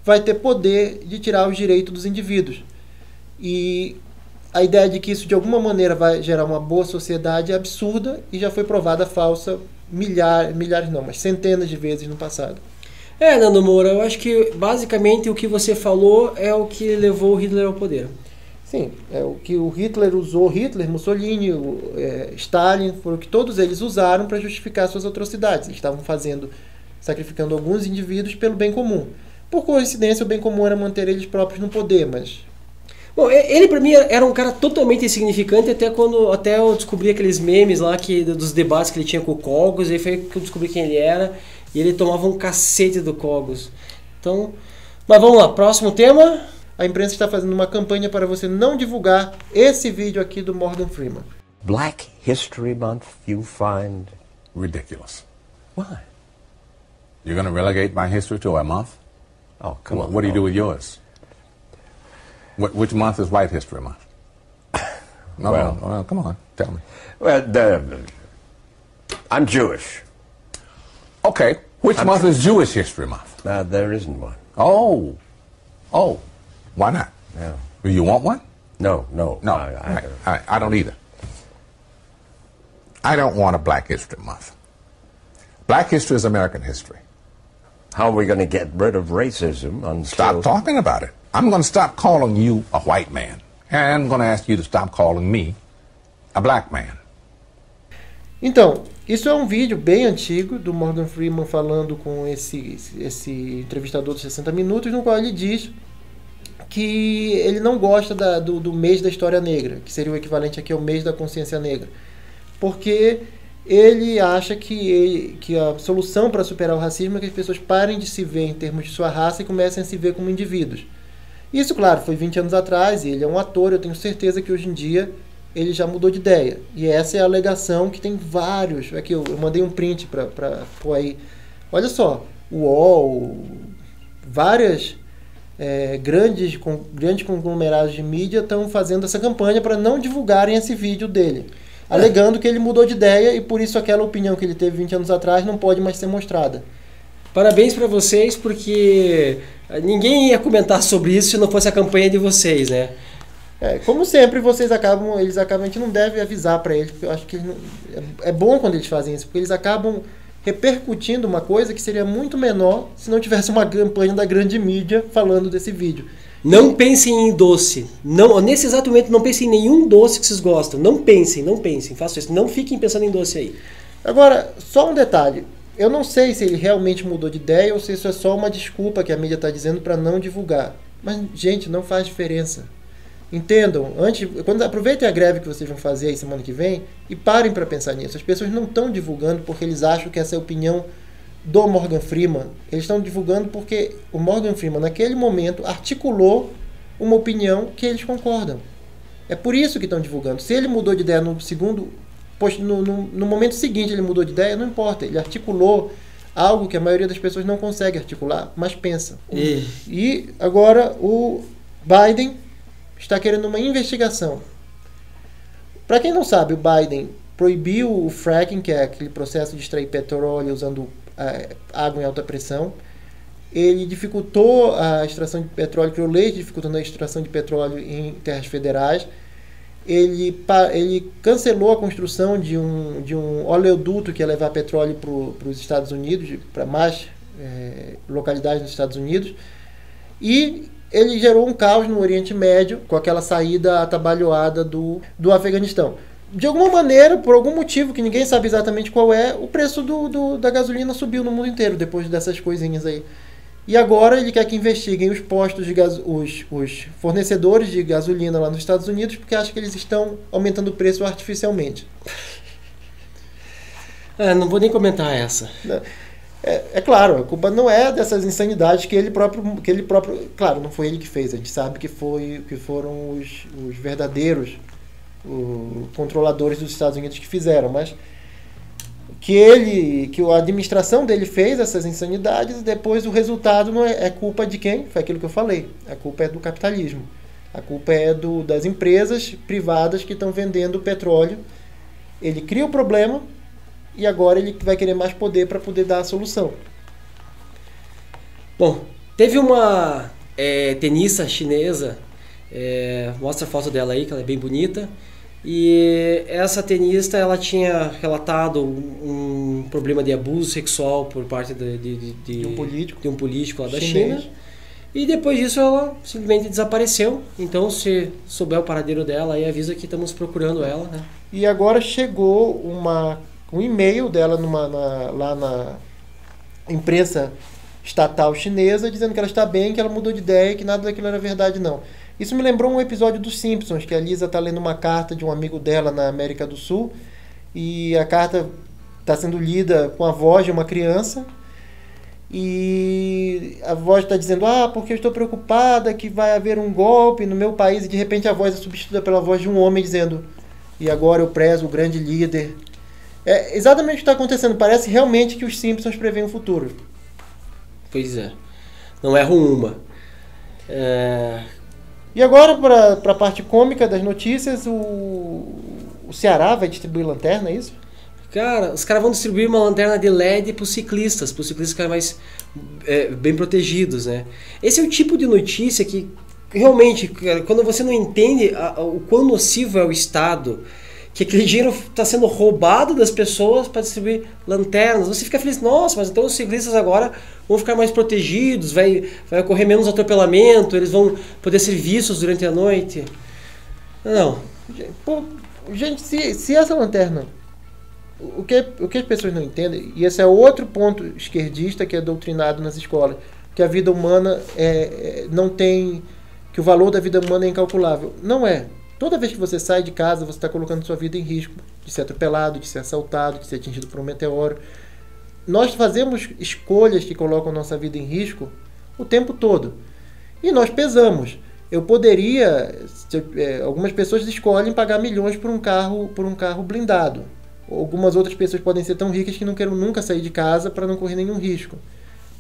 vai ter poder de tirar os direitos dos indivíduos. E a ideia de que isso de alguma maneira vai gerar uma boa sociedade é absurda e já foi provada falsa milhares não, mas centenas de vezes no passado. Nando Moura, eu acho que basicamente o que você falou é o que levou o Hitler ao poder. Sim, é o que o Hitler usou, Hitler, Mussolini, Stalin, foram o que todos eles usaram para justificar suas atrocidades. Eles estavam sacrificando alguns indivíduos pelo bem comum. Por coincidência, o bem comum era manter eles próprios no poder, mas... Bom, ele pra mim era um cara totalmente insignificante até eu descobri aqueles memes lá dos debates que ele tinha com o Cogos, e aí foi que eu descobri quem ele era, e ele tomava um cacete do Cogos. Então, mas vamos lá, próximo tema. A imprensa está fazendo uma campanha para você não divulgar esse vídeo aqui do Morgan Freeman. Black History Month you find ridiculous. Why? You're going to relegate my history to a month? Oh, come on. What do you do with yours? Which month is White History Month? No, come on, tell me. Well, I'm Jewish. Okay, which month is Jewish History Month? There isn't one. Oh, why not? No. Do you want one? No. I don't either. I don't want a Black History Month. Black history is American history. How are we going to get rid of racism until... Stop talking about it. I'm going to stop calling you a white man. And I'm going to ask you to stop calling me a black man. Então, isso é um vídeo bem antigo do Morgan Freeman falando com esse entrevistador de 60 minutos, no qual ele diz que ele não gosta do mês da história negra, que seria o equivalente aqui ao mês da consciência negra. Porque ele acha que a solução para superar o racismo é que as pessoas parem de se ver em termos de sua raça e comecem a se ver como indivíduos. Isso, claro, foi 20 anos atrás, e ele é um ator, eu tenho certeza que hoje em dia ele já mudou de ideia. E essa é a alegação que tem vários... Aqui eu mandei um print para pôr aí. Olha só, o UOL, várias grandes conglomerados de mídia estão fazendo essa campanha para não divulgarem esse vídeo dele, alegando que ele mudou de ideia e por isso aquela opinião que ele teve 20 anos atrás não pode mais ser mostrada. Parabéns para vocês, porque ninguém ia comentar sobre isso se não fosse a campanha de vocês, né? Como sempre, eles acabam, a gente não deve avisar para eles, porque eu acho que é bom quando eles fazem isso, porque eles acabam repercutindo uma coisa que seria muito menor se não tivesse uma campanha da grande mídia falando desse vídeo. Não pensem em doce. Não, nesse exato momento, não pensem em nenhum doce que vocês gostam. Não pensem, façam isso. Não fiquem pensando em doce aí. Agora, só um detalhe. Eu não sei se ele realmente mudou de ideia ou se isso é só uma desculpa que a mídia está dizendo para não divulgar. Mas, gente, não faz diferença. Entendam, aproveitem a greve que vocês vão fazer aí semana que vem e parem para pensar nisso. As pessoas não estão divulgando porque eles acham que essa é a opinião do Morgan Freeman. Eles estão divulgando porque o Morgan Freeman, naquele momento, articulou uma opinião que eles concordam. É por isso que estão divulgando. Se ele mudou de ideia no momento seguinte ele mudou de ideia, não importa. Ele articulou algo que a maioria das pessoas não consegue articular, mas pensa. E agora o Biden está querendo uma investigação. Para quem não sabe, o Biden proibiu o fracking, que é aquele processo de extrair petróleo usando água em alta pressão. Ele dificultou a extração de petróleo, criou leis dificultando a extração de petróleo em terras federais. Ele cancelou a construção de um oleoduto que ia levar petróleo para os Estados Unidos, para mais localidades nos Estados Unidos. E ele gerou um caos no Oriente Médio com aquela saída atabalhoada do Afeganistão. De alguma maneira, por algum motivo que ninguém sabe exatamente qual é, o preço da gasolina subiu no mundo inteiro depois dessas coisinhas aí. E agora ele quer que investiguem os postos de os fornecedores de gasolina lá nos Estados Unidos, porque acha que eles estão aumentando o preço artificialmente. Não vou nem comentar essa. É claro, a culpa não é dessas insanidades que ele próprio... Claro, não foi ele que fez, a gente sabe que foram os verdadeiros controladores dos Estados Unidos que fizeram, mas que a administração dele fez essas insanidades e depois o resultado não é culpa de quem? Foi aquilo que eu falei. A culpa é do capitalismo. A culpa é das empresas privadas que estão vendendo petróleo. Ele cria o problema e agora ele vai querer mais poder para poder dar a solução. Bom, teve uma tenista chinesa, mostra a foto dela aí, que ela é bem bonita. E essa tenista, ela tinha relatado um problema de abuso sexual por parte de um político lá da China. E depois disso ela simplesmente desapareceu. Então, se souber o paradeiro dela, aí avisa que estamos procurando ela, né? E agora chegou um e-mail dela lá na imprensa estatal chinesa dizendo que ela está bem, que ela mudou de ideia e que nada daquilo era verdade, não. Isso me lembrou um episódio dos Simpsons, que a Lisa está lendo uma carta de um amigo dela na América do Sul e a carta está sendo lida com a voz de uma criança e a voz está dizendo, porque eu estou preocupada que vai haver um golpe no meu país, e de repente a voz é substituída pela voz de um homem dizendo, e agora eu prezo o grande líder. É exatamente o que está acontecendo, parece realmente que os Simpsons preveem o futuro. Pois é, não erro uma. E agora, para a parte cômica das notícias, o Ceará vai distribuir lanterna, é isso? Cara, os caras vão distribuir uma lanterna de LED para os ciclistas ficarem mais bem protegidos, né? Esse é o tipo de notícia que, realmente, quando você não entende o quão nocivo é o Estado, que aquele dinheiro está sendo roubado das pessoas para distribuir lanternas, você fica feliz, nossa, mas então os ciclistas agora vão ficar mais protegidos, vai ocorrer menos atropelamento, eles vão poder ser vistos durante a noite. Não. Pô, gente, se essa lanterna... O que as pessoas não entendem, e esse é outro ponto esquerdista que é doutrinado nas escolas, que a vida humana não tem... que o valor da vida humana é incalculável. Não é. Toda vez que você sai de casa, você está colocando sua vida em risco de ser atropelado, de ser assaltado, de ser atingido por um meteoro. Nós fazemos escolhas que colocam nossa vida em risco o tempo todo. E nós pesamos. Eu poderia... algumas pessoas escolhem pagar milhões por um carro blindado. Algumas outras pessoas podem ser tão ricas que não queiram nunca sair de casa para não correr nenhum risco.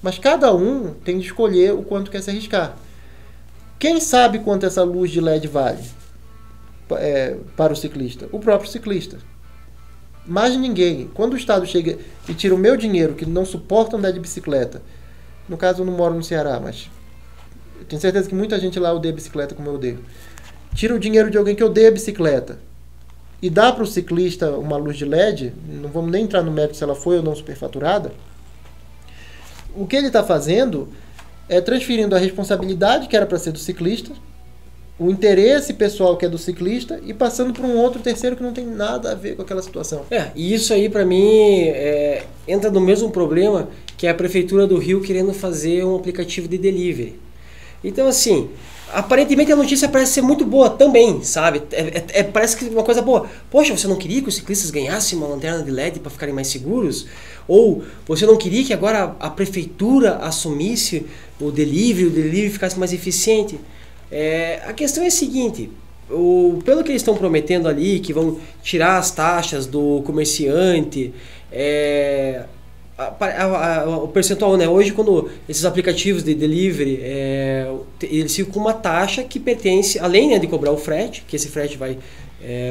Mas cada um tem de escolher o quanto quer se arriscar. Quem sabe quanto essa luz de LED vale? Para o ciclista, o próprio ciclista. Mais ninguém. Quando o Estado chega e tira o meu dinheiro, que não suporta andar de bicicleta, no caso eu não moro no Ceará, mas eu tenho certeza que muita gente lá odeia bicicleta como eu odeio, tira o dinheiro de alguém que odeia bicicleta e dá para o ciclista uma luz de LED, não vamos nem entrar no mérito se ela foi ou não superfaturada, o que ele está fazendo é transferindo a responsabilidade que era para ser do ciclista, o interesse pessoal que é do ciclista e passando para um outro terceiro que não tem nada a ver com aquela situação. E isso aí para mim entra no mesmo problema que é a Prefeitura do Rio querendo fazer um aplicativo de delivery. Então, assim, aparentemente a notícia parece ser muito boa também, sabe? Parece que é uma coisa boa. Poxa, você não queria que os ciclistas ganhassem uma lanterna de LED para ficarem mais seguros? Ou você não queria que agora a prefeitura assumisse o delivery ficasse mais eficiente? A questão é a seguinte, pelo que eles estão prometendo ali, que vão tirar as taxas do comerciante, o percentual, né? Hoje, quando esses aplicativos de delivery, eles ficam com uma taxa que pertence, além, né, de cobrar o frete, que esse frete vai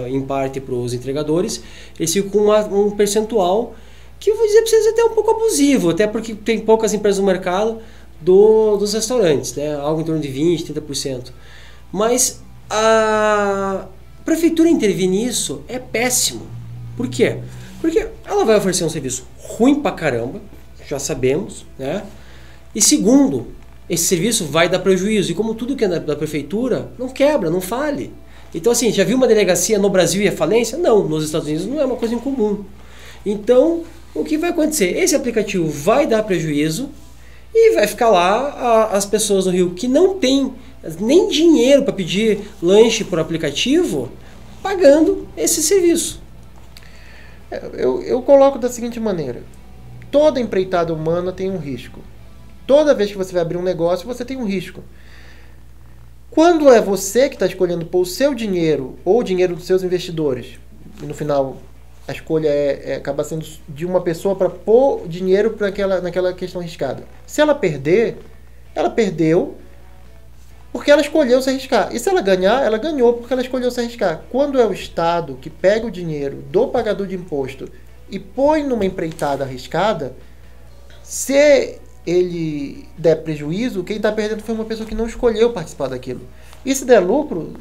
em parte para os entregadores, eles ficam com um percentual que eu vou dizer para vocês até um pouco abusivo, até porque tem poucas empresas no mercado dos restaurantes, né? Algo em torno de 20%, 30%. Mas a prefeitura intervir nisso é péssimo. Por quê? Porque ela vai oferecer um serviço ruim pra caramba, já sabemos, né? E segundo, esse serviço vai dar prejuízo. E como tudo que é da prefeitura, não quebra, não fale. Então, assim, já viu uma delegacia no Brasil e a falência? Não, nos Estados Unidos não é uma coisa incomum. Então, o que vai acontecer? Esse aplicativo vai dar prejuízo e vai ficar lá as pessoas no Rio que não tem nem dinheiro para pedir lanche por aplicativo, pagando esse serviço. Eu coloco da seguinte maneira: toda empreitada humana tem um risco. Toda vez que você vai abrir um negócio, você tem um risco. Quando é você que está escolhendo pôr o seu dinheiro ou o dinheiro dos seus investidores, e no final a escolha acaba sendo de uma pessoa para pôr dinheiro naquela questão arriscada. Se ela perder, ela perdeu porque ela escolheu se arriscar. E se ela ganhar, ela ganhou porque ela escolheu se arriscar. Quando é o Estado que pega o dinheiro do pagador de imposto e põe numa empreitada arriscada, se ele der prejuízo, quem está perdendo foi uma pessoa que não escolheu participar daquilo. E se der lucro,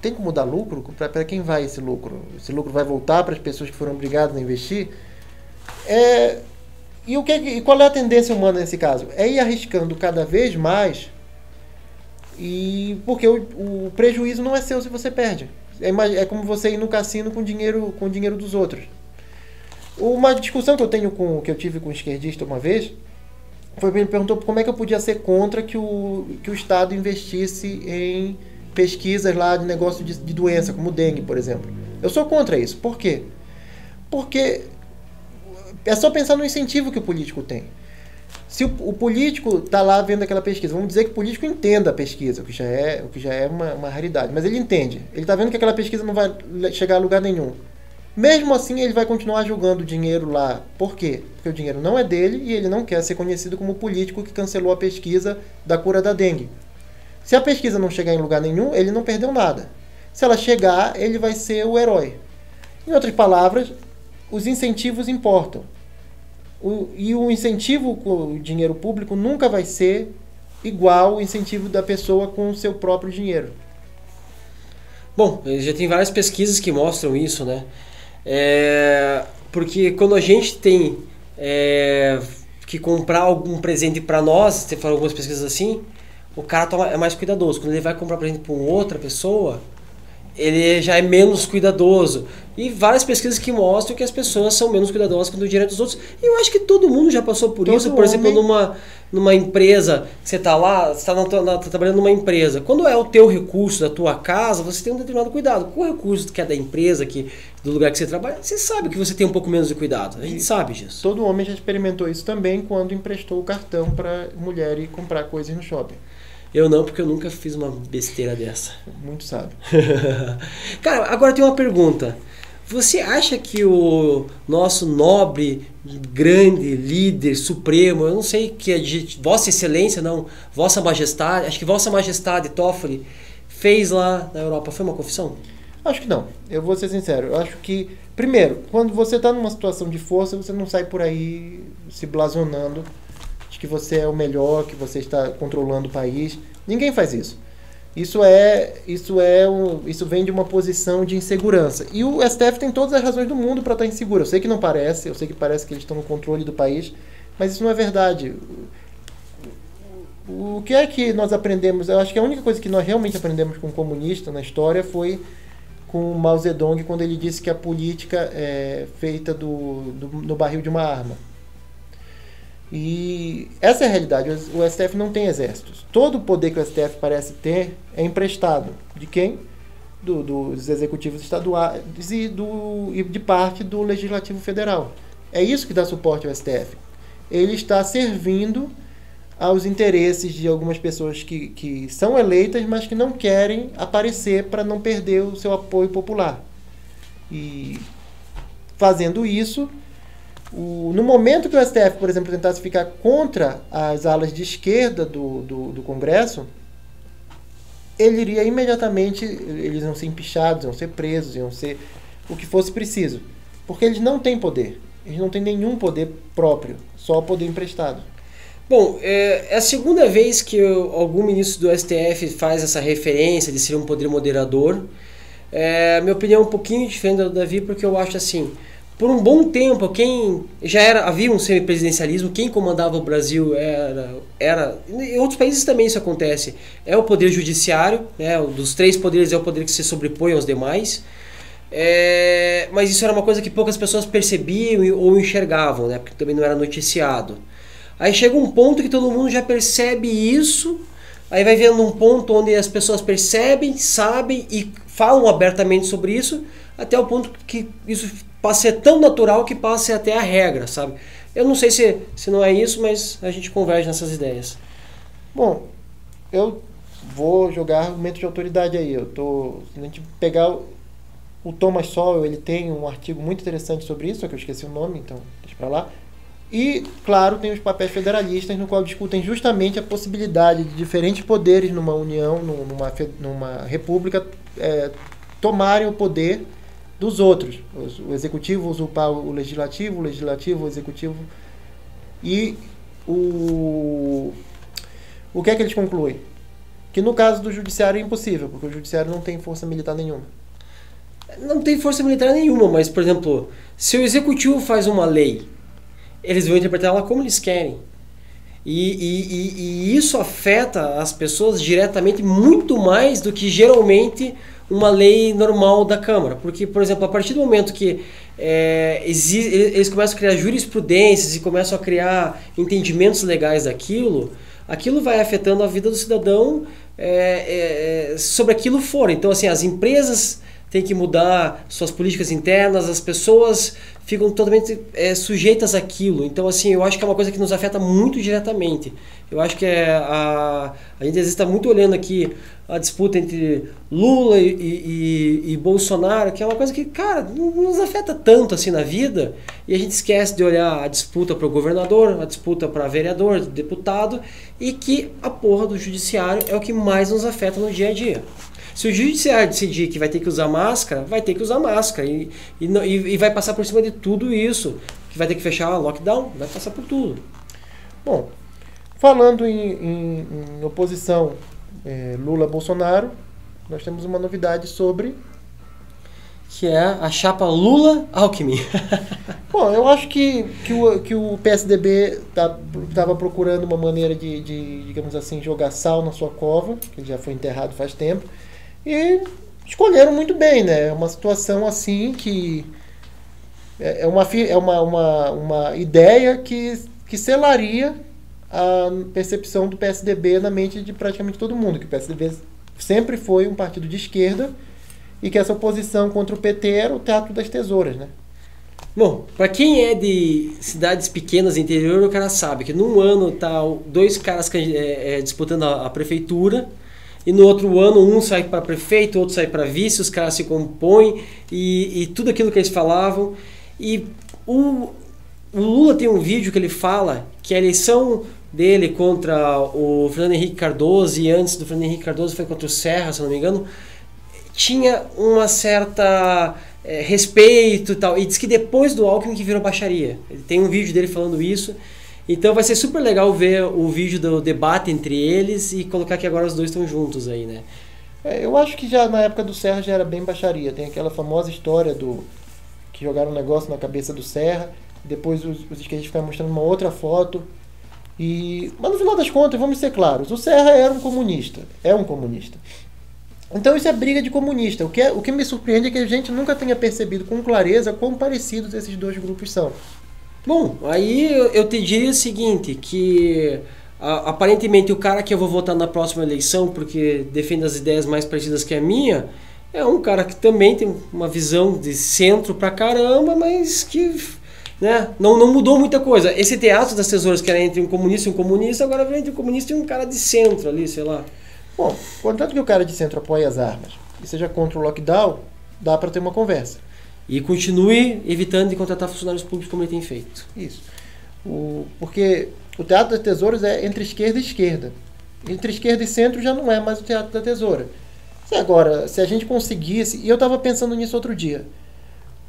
tem como dar lucro? Para quem vai esse lucro? Esse lucro vai voltar para as pessoas que foram obrigadas a investir? E qual é a tendência humana nesse caso? É ir arriscando cada vez mais, porque o prejuízo não é seu se você perde. É como você ir no cassino com o dinheiro dos outros. Uma discussão que eu tive com um esquerdista uma vez, ele perguntou como é que eu podia ser contra que o Estado investisse em pesquisas lá de negócio de doença, como dengue, por exemplo. Eu sou contra isso. Por quê? Porque é só pensar no incentivo que o político tem. Se o político está lá vendo aquela pesquisa, vamos dizer que o político entenda a pesquisa, o que já é uma raridade, mas ele entende. Ele está vendo que aquela pesquisa não vai chegar a lugar nenhum. Mesmo assim, ele vai continuar jogando dinheiro lá. Por quê? Porque o dinheiro não é dele e ele não quer ser conhecido como o político que cancelou a pesquisa da cura da dengue. Se a pesquisa não chegar em lugar nenhum, ele não perdeu nada. Se ela chegar, ele vai ser o herói. Em outras palavras, os incentivos importam. E o incentivo com o dinheiro público nunca vai ser igual ao incentivo da pessoa com o seu próprio dinheiro. Bom, já tem várias pesquisas que mostram isso, né? Porque quando a gente tem que comprar algum presente para nós, você fala algumas pesquisas assim, o cara é mais cuidadoso. Quando ele vai comprar presente para outra pessoa, ele já é menos cuidadoso. E várias pesquisas que mostram que as pessoas são menos cuidadosas com o dinheiro dos outros. E eu acho que todo mundo já passou por isso. Por exemplo, numa empresa, você está lá, você está trabalhando numa empresa. Quando é o teu recurso da tua casa, você tem um determinado cuidado. Com o recurso que é da empresa, do lugar que você trabalha, você sabe que você tem um pouco menos de cuidado. A gente sabe disso. Todo homem já experimentou isso também quando emprestou o cartão para mulher ir comprar coisas no shopping. Eu não, porque eu nunca fiz uma besteira dessa. Muito sábio. Cara, agora tem uma pergunta. Você acha que o nosso nobre, grande líder supremo, eu não sei que é de Vossa Excelência, não, Vossa Majestade, acho que Vossa Majestade Toffoli fez lá na Europa, foi uma confissão? Acho que não. Eu vou ser sincero. Eu acho que, primeiro, quando você está numa situação de força, você não sai por aí se blasonando de que você é o melhor, que você está controlando o país. Ninguém faz isso. Isso vem de uma posição de insegurança. E o STF tem todas as razões do mundo para estar inseguro. Eu sei que não parece, eu sei que parece que eles estão no controle do país, mas isso não é verdade. O que é que nós aprendemos? Eu acho que a única coisa que nós realmente aprendemos com o comunista na história foi com o Mao Zedong, quando ele disse que a política é feita no barril de uma arma. E essa é a realidade. O STF não tem exércitos. Todo o poder que o STF parece ter é emprestado. De quem? Dos executivos estaduais e de parte do Legislativo Federal. É isso que dá suporte ao STF. Ele está servindo aos interesses de algumas pessoas que são eleitas, mas que não querem aparecer para não perder o seu apoio popular. E fazendo isso, no momento que o STF, por exemplo, tentasse ficar contra as alas de esquerda do Congresso, ele iria imediatamente, eles iam ser empichados, iam ser presos, iam ser o que fosse preciso. Porque eles não têm poder. Eles não têm nenhum poder próprio, só poder emprestado. Bom, é a segunda vez que algum ministro do STF faz essa referência de ser um poder moderador. Minha opinião é um pouquinho diferente da do Davi, porque eu acho assim, por um bom tempo, havia um semipresidencialismo, quem comandava o Brasil era em outros países também isso acontece, é o poder judiciário, né, dos 3 poderes é o poder que se sobrepõe aos demais, mas isso era uma coisa que poucas pessoas percebiam ou enxergavam, né, porque também não era noticiado. Aí chega um ponto que todo mundo já percebe isso, aí vai vendo um ponto onde as pessoas percebem, sabem e falam abertamente sobre isso, até o ponto que isso passa a ser tão natural que passa a ser até a regra, sabe? Eu não sei se não é isso, mas a gente converge nessas ideias. Bom, eu vou jogar argumento de autoridade aí. Se a gente pegar o Thomas Sowell, ele tem um artigo muito interessante sobre isso, só que eu esqueci o nome, então deixa pra lá. E, claro, tem os papéis federalistas, no qual discutem justamente a possibilidade de diferentes poderes numa união, numa república, tomarem o poder dos outros. O executivo usurpar o legislativo o executivo. E o que é que eles concluem? Que no caso do judiciário é impossível, porque o judiciário não tem força militar nenhuma. Não tem força militar nenhuma, mas, por exemplo, se o executivo faz uma lei, eles vão interpretar ela como eles querem. E isso afeta as pessoas diretamente muito mais do que geralmente uma lei normal da Câmara. Porque, por exemplo, a partir do momento que eles começam a criar jurisprudências e começam a criar entendimentos legais daquilo, aquilo vai afetando a vida do cidadão sobre aquilo fora. Então, assim, as empresas têm que mudar suas políticas internas, as pessoas ficam totalmente sujeitas àquilo. Então, assim, eu acho que é uma coisa que nos afeta muito diretamente. Eu acho que a gente às vezes está muito olhando aqui a disputa entre Lula e Bolsonaro, que é uma coisa que, cara, não nos afeta tanto assim na vida, e a gente esquece de olhar a disputa para o governador, a disputa para vereador, deputado, e que a porra do judiciário é o que mais nos afeta no dia a dia. Se o judiciário decidir que vai ter que usar máscara, vai ter que usar máscara e vai passar por cima de tudo isso, que vai ter que fechar lockdown, vai passar por tudo. Bom, falando em oposição Lula-Bolsonaro, nós temos uma novidade sobre... Que é a chapa Lula-Alckmin. Bom, eu acho que o PSDB estava procurando uma maneira de, digamos assim, jogar sal na sua cova, que já foi enterrado faz tempo, e escolheram muito bem, né? É uma situação assim que é uma ideia que selaria a percepção do PSDB na mente de praticamente todo mundo, que o PSDB sempre foi um partido de esquerda e que essa oposição contra o PT era o teatro das tesouras, né? Bom, para quem é de cidades pequenas, interior, o cara sabe que num ano tá 2 caras disputando a prefeitura, e no outro ano um sai para prefeito, outro sai para vice, os caras se compõem e tudo aquilo que eles falavam. E o Lula tem um vídeo que ele fala que a eleição dele contra o Fernando Henrique Cardoso, e antes do Fernando Henrique Cardoso foi contra o Serra, se não me engano, tinha uma certa respeito e tal, e diz que depois do Alckmin que virou baixaria. Ele tem um vídeo dele falando isso, então vai ser super legal ver o vídeo do debate entre eles e colocar que agora os dois estão juntos aí, né? Eu acho que já na época do Serra já era bem baixaria. Tem aquela famosa história que jogaram um negócio na cabeça do Serra, depois os esquerdistas ficaram mostrando uma outra foto. Mas no final das contas, vamos ser claros, o Serra era um comunista, é um comunista. Então isso é briga de comunista. O que me surpreende é que a gente nunca tenha percebido com clareza quão parecidos esses dois grupos são. Bom, aí eu te diria o seguinte, que aparentemente o cara que eu vou votar na próxima eleição, porque defende as ideias mais parecidas que a minha, é um cara que também tem uma visão de centro pra caramba, mas que, né, não mudou muita coisa. Esse teatro das tesouras que era entre um comunista e um comunista, agora vem entre um comunista e um cara de centro ali, sei lá. Bom, contanto que o cara de centro apoie as armas e seja contra o lockdown, dá para ter uma conversa. E continue evitando de contratar funcionários públicos como ele tem feito. Isso. Porque o teatro das tesouras é entre esquerda e esquerda. Entre esquerda e centro já não é mais o teatro da tesoura. Agora, se a gente conseguisse... E eu estava pensando nisso outro dia.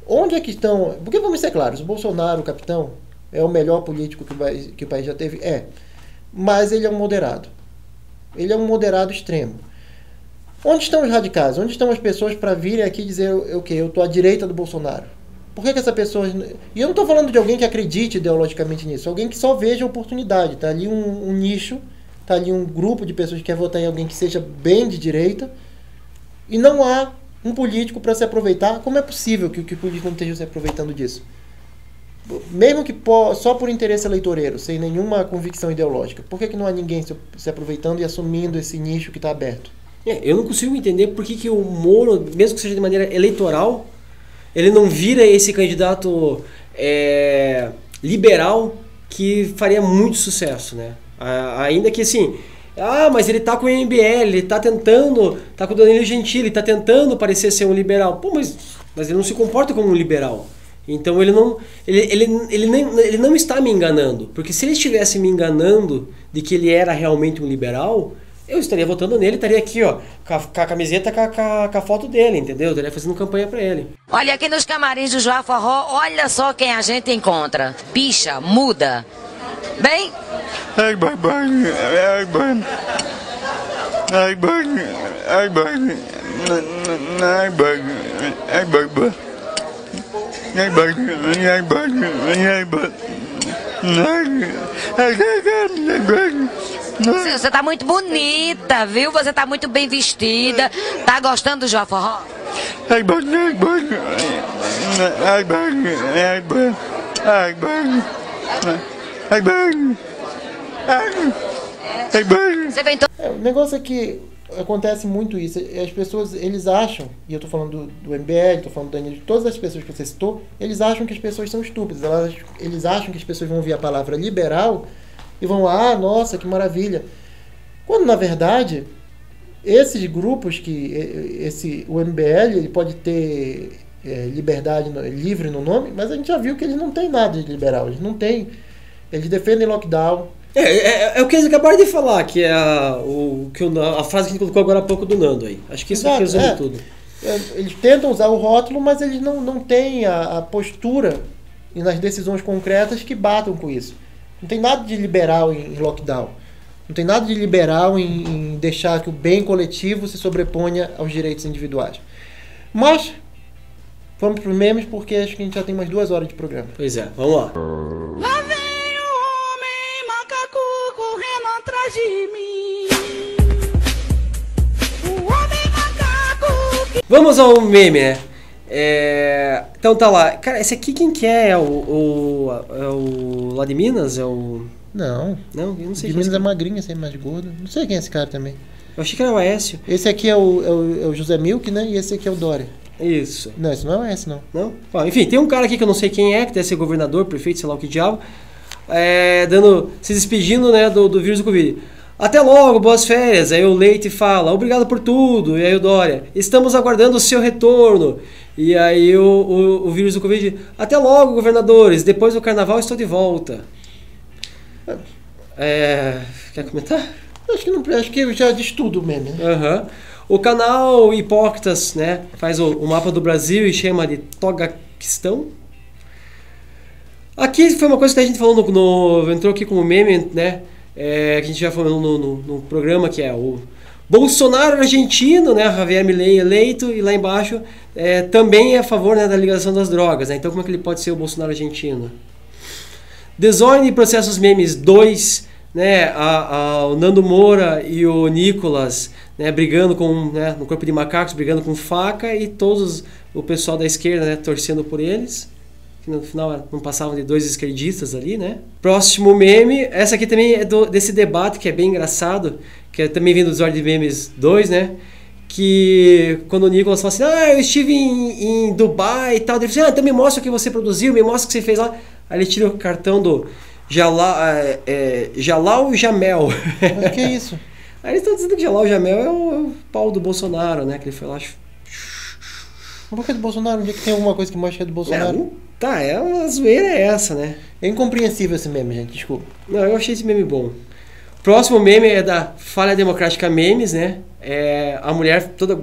Onde é que estão... Porque vamos ser claros, o Bolsonaro, o capitão, é o melhor político que o país já teve? É. Mas ele é um moderado. Ele é um moderado extremo. Onde estão os radicais? Onde estão as pessoas para virem aqui dizer o quê? Eu estou à direita do Bolsonaro. Por que essa pessoa... E eu não estou falando de alguém que acredite ideologicamente nisso. Alguém que só veja a oportunidade. Está ali um nicho, está ali um grupo de pessoas que quer votar em alguém que seja bem de direita. E não há um político para se aproveitar. Como é possível que o político não esteja se aproveitando disso? Mesmo que só por interesse eleitoreiro, sem nenhuma convicção ideológica. Por que não há ninguém se aproveitando e assumindo esse nicho que está aberto? Eu não consigo entender por que o Moro, mesmo que seja de maneira eleitoral, ele não vira esse candidato liberal que faria muito sucesso, né? Ainda que assim, mas ele tá com o MBL, ele tá tentando, tá com o Danilo Gentili, ele tá tentando parecer ser um liberal. Pô, mas ele não se comporta como um liberal. Então ele não está me enganando, porque se ele estivesse me enganando de que ele era realmente um liberal, eu estaria votando nele, estaria aqui, ó, com a camiseta, com a foto dele, entendeu? Eu estaria fazendo campanha pra ele. Olha, aqui nos camarins do Joá Forró, olha só quem a gente encontra. Picha, muda. Bem? Ai, bye. Ai, bye. Ai, bye. Ai, bye. Ai, bye. Ai, bye. Ai, bye. Ai, bye. Ai, bye. Você tá muito bonita, viu? Você tá muito bem vestida. Tá gostando do Joá Forró? Ai, bye. Ai, bye. Ai, bye. Ai, bye. Ai, bye. Ai, bye. Ai, bye. Você vem O negócio é que acontece muito isso. As pessoas, eles acham, e eu tô falando do MBL, tô falando do Danilo, de todas as pessoas que você citou, eles acham que as pessoas são estúpidas. Eles acham que as pessoas vão ouvir a palavra liberal e vão, nossa, que maravilha. Quando, na verdade, esses grupos, o MBL, ele pode ter liberdade livre no nome, mas a gente já viu que eles não têm nada de liberal. Eles não têm. Eles defendem lockdown. É o que eles acabaram de falar, que é a frase que a gente colocou agora há pouco do Nando aí. Acho que isso resume tudo. Eles tentam usar o rótulo, mas eles não têm a postura e nas decisões concretas que batam com isso. Não tem nada de liberal em lockdown. Não tem nada de liberal em deixar que o bem coletivo se sobreponha aos direitos individuais. Mas, vamos para os memes, porque acho que a gente já tem umas 2 horas de programa. Pois é, vamos lá. Lá vem o homem macaco correndo atrás de mim. O homem macaco... Vamos ao meme, né? Então tá lá. Cara, esse aqui quem que é? É o lá de Minas? É o... Não, eu não sei. De Minas é magrinho, assim, mais gordo. Não sei quem é esse cara também. Eu achei que era o Aécio. Esse aqui é o José Milk, né? E esse aqui é o Dória. Isso. Não, esse não é o Aécio, não. Não? Enfim, tem um cara aqui que eu não sei quem é, que deve ser governador, prefeito, sei lá o que diabo, se despedindo, né, do vírus do Covid. Até logo, boas férias. Aí o Leite fala, obrigado por tudo. E aí o Dória, estamos aguardando o seu retorno. E aí o vírus do Covid, até logo, governadores, depois do carnaval estou de volta. Quer comentar? Acho que já diz tudo mesmo. Né? O canal Hipócritas, né, faz o mapa do Brasil e chama de Togaquistão. Aqui foi uma coisa que a gente falou entrou aqui como meme, né, que a gente já falou no programa, que é o Bolsonaro argentino, né, Javier Milei eleito, e lá embaixo também é a favor, né, da legalização das drogas. Né? Então como é que ele pode ser o Bolsonaro argentino? Desordem e Processos Memes 2, né, o Nando Moura e o Nicolas, né, brigando no corpo de macacos, brigando com faca, e todos o pessoal da esquerda, né, torcendo por eles. que no final não passavam de 2 esquerdistas ali, né? Próximo meme, essa aqui também é desse debate que é bem engraçado, que é também vindo dos Ordem de Memes 2, né? Que quando o Nicolas fala assim, eu estive em Dubai e tal, ele fala assim, então me mostra o que você produziu, me mostra o que você fez lá. Aí ele tira o cartão do Jalal Jamel. Mas que é isso? Aí eles estão dizendo que Jalal Jamel é o pau do Bolsonaro, né? Que ele foi lá... Por que do Bolsonaro? Onde é que tem alguma coisa que mostra que é do Bolsonaro? A zoeira é essa, né? É incompreensível esse meme, gente, desculpa. Não, eu achei esse meme bom. Próximo meme é da Falha Democrática Memes, né? É a mulher toda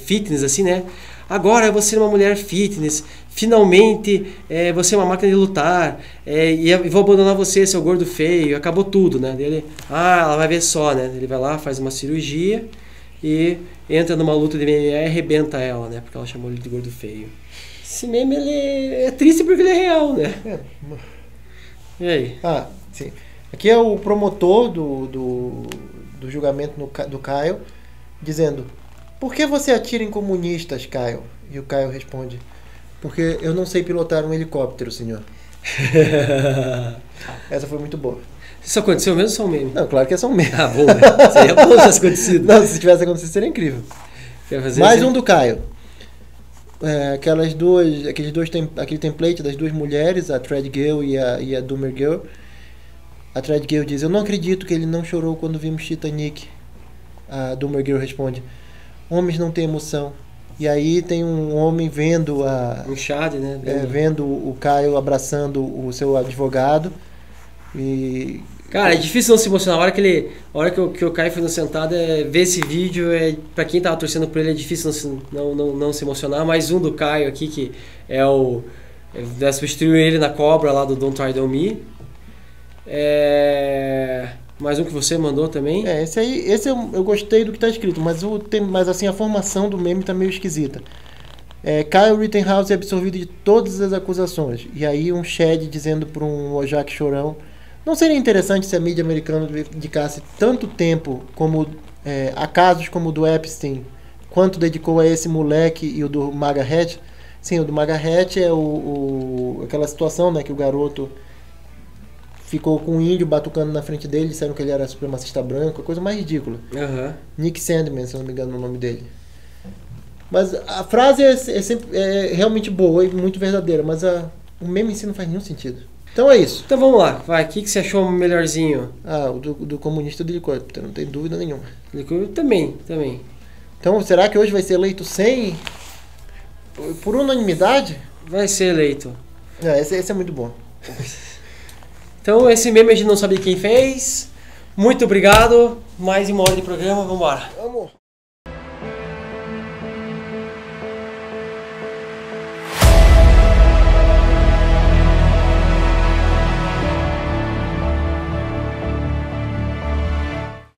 fitness, assim, né? Agora você é uma mulher fitness, finalmente você é uma máquina de lutar, e vou abandonar você, seu gordo feio, acabou tudo, né? Dele, ela vai ver só, né? Ele vai lá, faz uma cirurgia e entra numa luta de MMA e arrebenta ela, né? Porque ela chamou ele de gordo feio. Esse meme, ele é triste porque ele é real, né? E aí? Sim. Aqui é o promotor do julgamento do Caio, dizendo: por que você atira em comunistas, Caio? E o Caio responde: porque eu não sei pilotar um helicóptero, senhor. Essa foi muito boa. Isso aconteceu mesmo ou só um meme? Não, claro que é só um meme. Bom, né? Seria bom se tivesse acontecido. Não, se tivesse acontecido seria incrível. Mais um do Caio. Aquele template das 2 mulheres, a Thread Girl e a Doomer Girl. A Thread Girl diz: eu não acredito que ele não chorou quando vimos Titanic. A Doomer Girl responde: homens não têm emoção. E aí tem um homem vendo um Chad, né? Vendo o Caio abraçando o seu advogado. E... Cara, é difícil não se emocionar. A hora que o Caio foi no sentado, ver esse vídeo, pra quem tava torcendo por ele, é difícil não se emocionar. Mais um do Caio aqui, que substituiu ele na cobra lá do Don't Try Don't Me. Mais um que você mandou também. Esse eu gostei do que tá escrito, mas assim, a formação do meme tá meio esquisita. Kyle Rittenhouse é absolvido de todas as acusações. E aí um Chad dizendo para um Ojak chorão: não seria interessante se a mídia americana dedicasse tanto tempo a casos como o do Epstein, quanto dedicou a esse moleque e o do MAGA Hat? Sim, o do MAGA Hat é aquela situação, né, que o garoto ficou com um índio batucando na frente dele, disseram que ele era supremacista branco, a coisa mais ridícula. Nick Sandman, se não me engano o nome dele. Mas a frase é realmente boa e muito verdadeira, mas o meme em si não faz nenhum sentido. Então é isso. Então vamos lá, vai. O que você achou melhorzinho? O do comunista do helicóptero, não tem dúvida nenhuma. Também. Então será que hoje vai ser eleito por unanimidade? Vai ser eleito. Esse é muito bom. Então esse meme a gente não sabe quem fez. Muito obrigado. Mais uma hora de programa, vambora. Vamos.